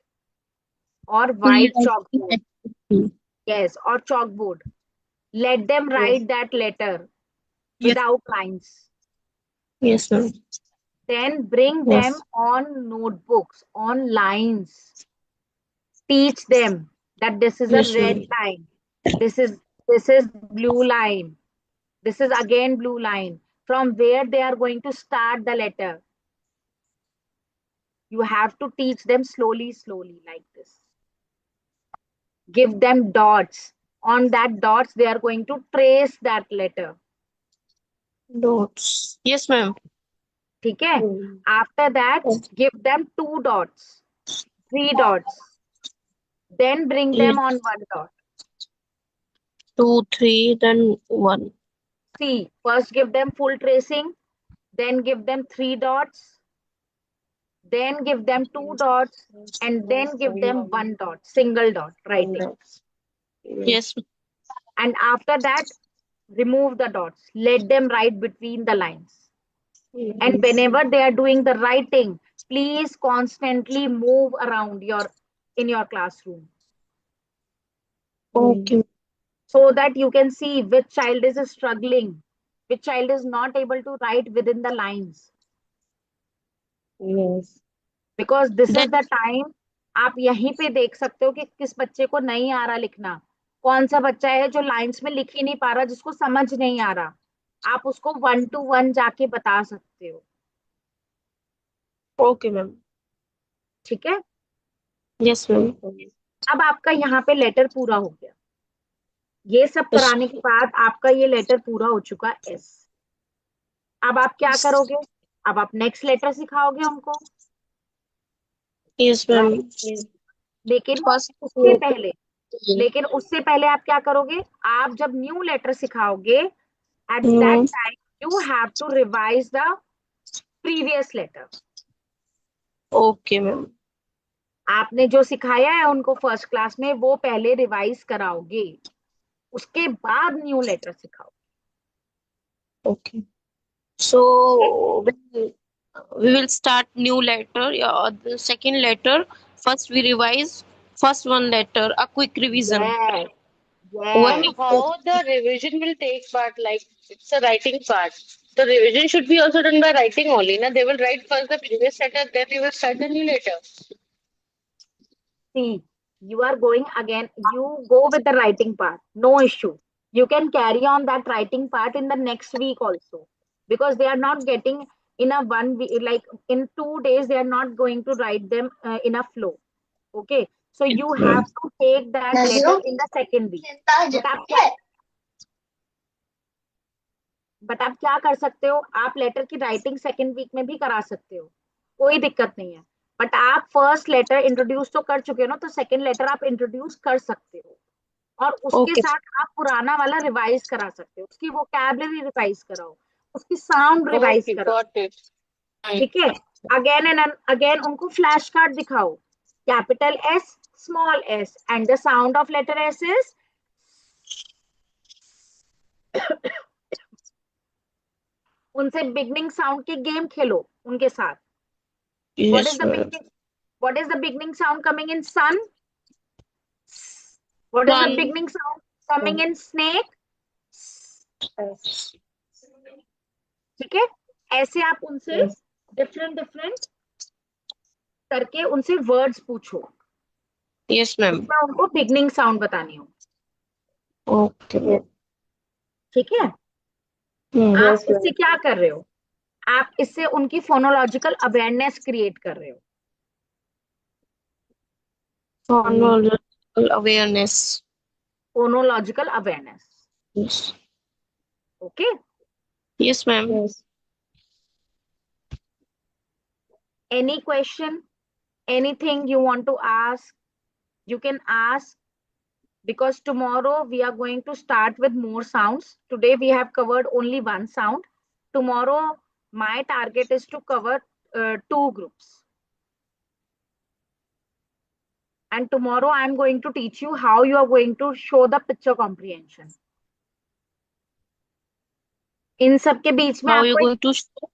or white Pre-writing chalkboard. activity. Yes, or chalkboard. Let them Yes. write that letter Yes. without lines. Yes, ma'am. Then bring them Yes. on notebooks, on lines. Teach them that this is a Yes, red ma'am. line, this is blue line, this is again blue line, from where they are going to start the letter. You have to teach them slowly like this. Give them dots. On that dots they are going to trace that letter. Dots. Yes, ma'am. ठीक है? After that, Yes. give them 2 dots, 3 dots, then bring them on Yes. 1 dot. 2, 3, then 1. See, first give them full tracing, then give them 3 dots, then give them 2 dots, and then give them 1 dot, single dot writing. Yes. And after that, remove the dots. Let them write between the lines. And whenever they are doing the writing, please constantly move around in your classroom Okay. so that you can see which child is struggling, which child is not able to write within the lines. Yes. Because this is That the time आप यहीं पे देख सकते हो कि किस बच्चे को नहीं आ रहा लिखना. कौन सा बच्चा है जो लाइंस में लिख ही नहीं पा रहा, जिसको समझ नहीं आ रहा. आप उसको 1 to 1 जाके बता सकते हो. Okay, ma'am. ठीक है? Yes, ma'am. अब आपका यहाँ पे लेटर पूरा हो गया, ये सब Yes. कराने के बाद आपका ये लेटर पूरा हो चुका एस। अब आप क्या करोगे? अब आप नेक्स्ट लेटर सिखाओगे उनको, Yes, ma'am. लेकिन First, उससे पहले लेकिन उससे पहले आप क्या करोगे? आप जब न्यू लेटर सिखाओगे, at that time you have to revise the previous letter. okay, ma'am. आपने जो सिखाया है उनको फर्स्ट क्लास में, वो पहले रिवाइज कराओगे, उसके बाद न्यू लेटर सिखाओ। Okay. So we will start new letter. Yeah, the second letter. First, we revise first one letter. A quick revision. Yes, When yes. how the revision will take part? Like it's a writing part. The revision should be also done by writing only. Na, they will write first the previous letter, then we will start the new letter. See, you are going again, you go with the writing part, no issue. You can carry on that writing part in the next week also, because they are not getting in a 1 week, like in 2 days they are not going to write them in a flow. Okay, so you have to take that letter in the second week. But आप क्या कर सकते हो? आप letter की writing second week में भी करा सकते हो, कोई दिक्कत नहीं है। बट आप फर्स्ट लेटर इंट्रोड्यूस तो कर चुके हो ना, तो सेकेंड लेटर आप इंट्रोड्यूस कर सकते हो, और उसके Okay. साथ आप पुराना वाला रिवाइज करा सकते हो, उसकी वोकैबुलरी रिवाइज कराओ, उसकी साउंड रिवाइज Okay, कराओ। got it. ठीक है? अगेन एंड अगेन उनको फ्लैश कार्ड दिखाओ, capital S, small S, and the sound of letter S is उनसे बिगनिंग साउंड के गेम खेलो उनके साथ। What is Yes, the ma'am. beginning? What is the beginning sound coming in sun? What is the Sun. beginning sound coming in snake? ठीक है? ऐसे आप उनसे डिफरेंट डिफरेंट करके उनसे वर्ड्स पूछो, Yes, ma'am. मैं उनको बिगनिंग साउंड बतानी हो। Okay. ठीक है? आप इससे क्या कर रहे हो? आप इससे उनकी फोनोलॉजिकल अवेयरनेस क्रिएट कर रहे हो। Phonological awareness. Phonological awareness. Yes. Okay? Yes, ma'am. Any question? Anything you want to ask? You can ask, because tomorrow we are going to start with more sounds. Today we have covered only one sound. Tomorrow my target is to cover 2 groups. And tomorrow I am going to teach you how you are going to show the picture comprehension. In सब के बीच में How you आपको going to show?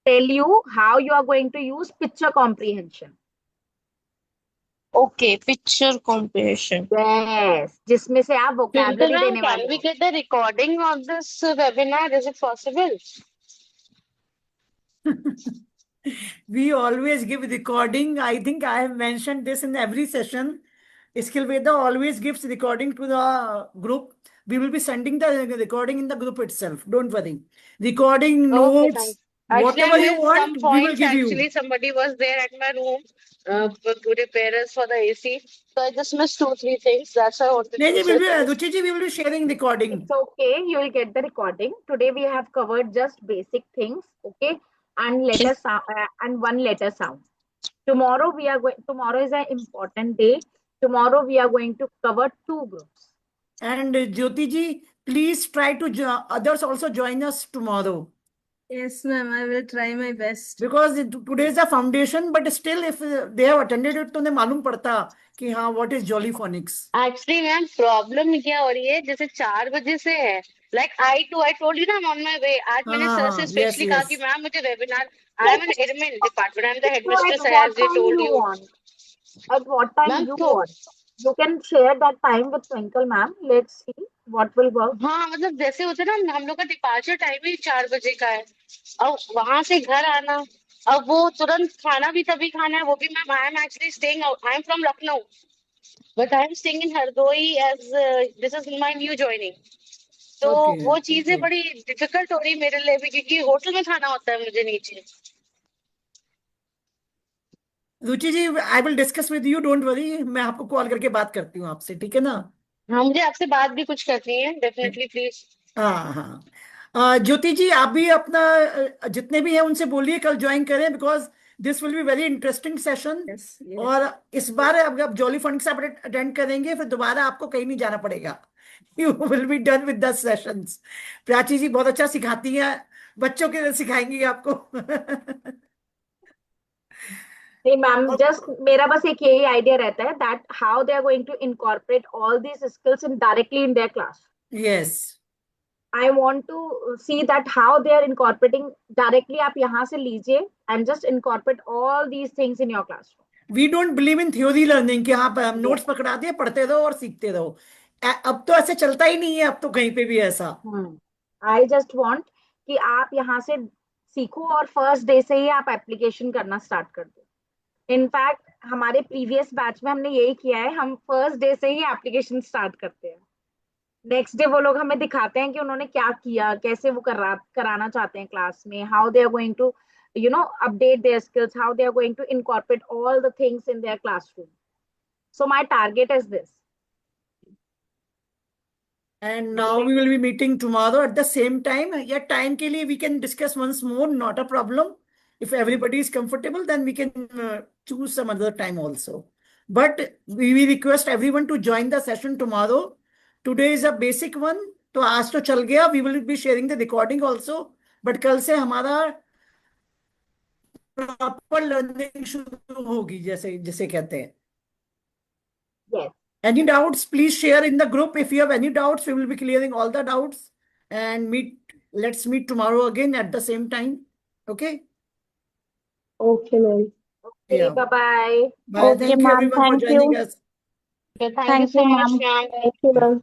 tell you how you are going to use picture comprehension. Okay, picture comprehension. Yes, जिसमें से आप vocabulary Ma'am, देने can वाले we हो। get the recording of this webinar? Is it possible? We always give recording. I think I have mentioned this in every session. Skill Veda always gives recording to the group. We will be sending the recording in the group itself. Don't worry. Recording, Okay, notes, thank you. Actually, I whatever you missed some want, we will points. give you. Actually, somebody was there at my room to repair us for the AC. So I just missed 2, 3 things. That's why I wanted नहीं to ji, will be, share. Ruchi ji, we will be sharing recording. It's okay, you will get the recording. Today we have covered just basic things, okay, and letter sound and one letter sound. Tomorrow we are going. Tomorrow is an important day. Tomorrow we are going to cover 2 groups. And Jyoti ji, please try to others also join us tomorrow. Yes, ma'am. I will try my best. Because today is the foundation, but still if they have attended it, तो उन्हें मालूम पड़ता कि हाँ what is Jolly Phonics. Actually, ma'am problem क्या हो रही है, जैसे 4 बजे से है. Like I told you ना, I'm on my way. आज मैंने सर से yes, स्पेशली कहा yes. कि मैम मुझे webinar, I am an admin department, I am the So headmistress, at what as they time told you you. want? At what time ma'am you तो want? You can share that time with Twinkle ma'am. Let's see what will work. हाँ, मतलब जैसे होता है ना, हम लोग का डिपार्चर टाइम ही 4 बजे का है, और वहां से घर आना, अब वो तुरंत खाना भी तभी खाना है, वो भी ma'am I am actually staying out, I am from Lucknow but I am staying in Hardoi as this is my new joining. तो Okay, वो चीजें okay. बड़ी डिफिकल्ट हो रही मेरे लिए भी, क्योंकि होटल में खाना होता है मुझे नीचे. Ruchi ji, I will discuss with you, don't worry, मैं आपको कॉल करके बात करती हूँ आपसे, ठीक है ना? हाँ, मुझे आपसे बात भी कुछ करनी है, डेफिनेटली प्लीज। हाँ हाँ। ज्योति जी, आप भी अपना जितने भी हैं उनसे बोलिए कल ज्वाइन करें, because this will be very interesting session. Yes, yes. और इस बार आप जॉली फंड से अटेंड करेंगे, फिर दोबारा आपको कहीं नहीं जाना पड़ेगा। You will be done with 10 sessions. Prachi ji बहुत अच्छा सिखाती हैं, बच्चों के लिए सिखाएंगी आपको। नहीं मैम, जस्ट मेरा बस एक यही आइडिया रहता है that how they are going to incorporate all these skills in directly in their class. Yes, I want to see that how they are incorporating directly. आप यहाँ से लीजिए and just incorporate all these things in your classroom. We don't believe in theory learning कि हाँ Yes. Notes पकड़ा दिए, पढ़ते रहो और सीखते रहो। अब तो ऐसे चलता ही नहीं है, अब तो कहीं पे भी ऐसा। I just want कि आप यहाँ से सीखो और फर्स्ट डे से ही आप एप्लीकेशन करना स्टार्ट कर दो. इनफैक्ट हमारे प्रीवियस बैच में हमने यही किया है, हम फर्स्ट डे से ही एप्लीकेशन स्टार्ट करते हैं. नेक्स्ट डे वो लोग हमें दिखाते हैं कि उन्होंने क्या किया, कैसे वो कराना चाहते हैं क्लास में, how they are going to update their skills, how they are going to incorporate all the things in their classroom. So my target is this. And now we will be meeting tomorrow at the same time. Yeah, time के लिए we can discuss once more, not a problem. If everybody is comfortable, then we can choose some other time also. But we request everyone to join the session tomorrow. Today is a basic one, तो आज तो चल गया. We will be sharing the recording also. But कल से हमारा proper learning शुरू होगी, जैसे जिसे कहते हैं. Yes. Any doubts, please share in the group. If you have any doubts, we will be clearing all the doubts and let's meet tomorrow again at the same time. Okay? Okay, ma'am. Okay, Yeah. bye bye. Bye. Okay, Thank you ma'am. everyone for Thank joining you. us. Thank you Thank so you, much, ma'am. ma'am. Thank you, ma'am.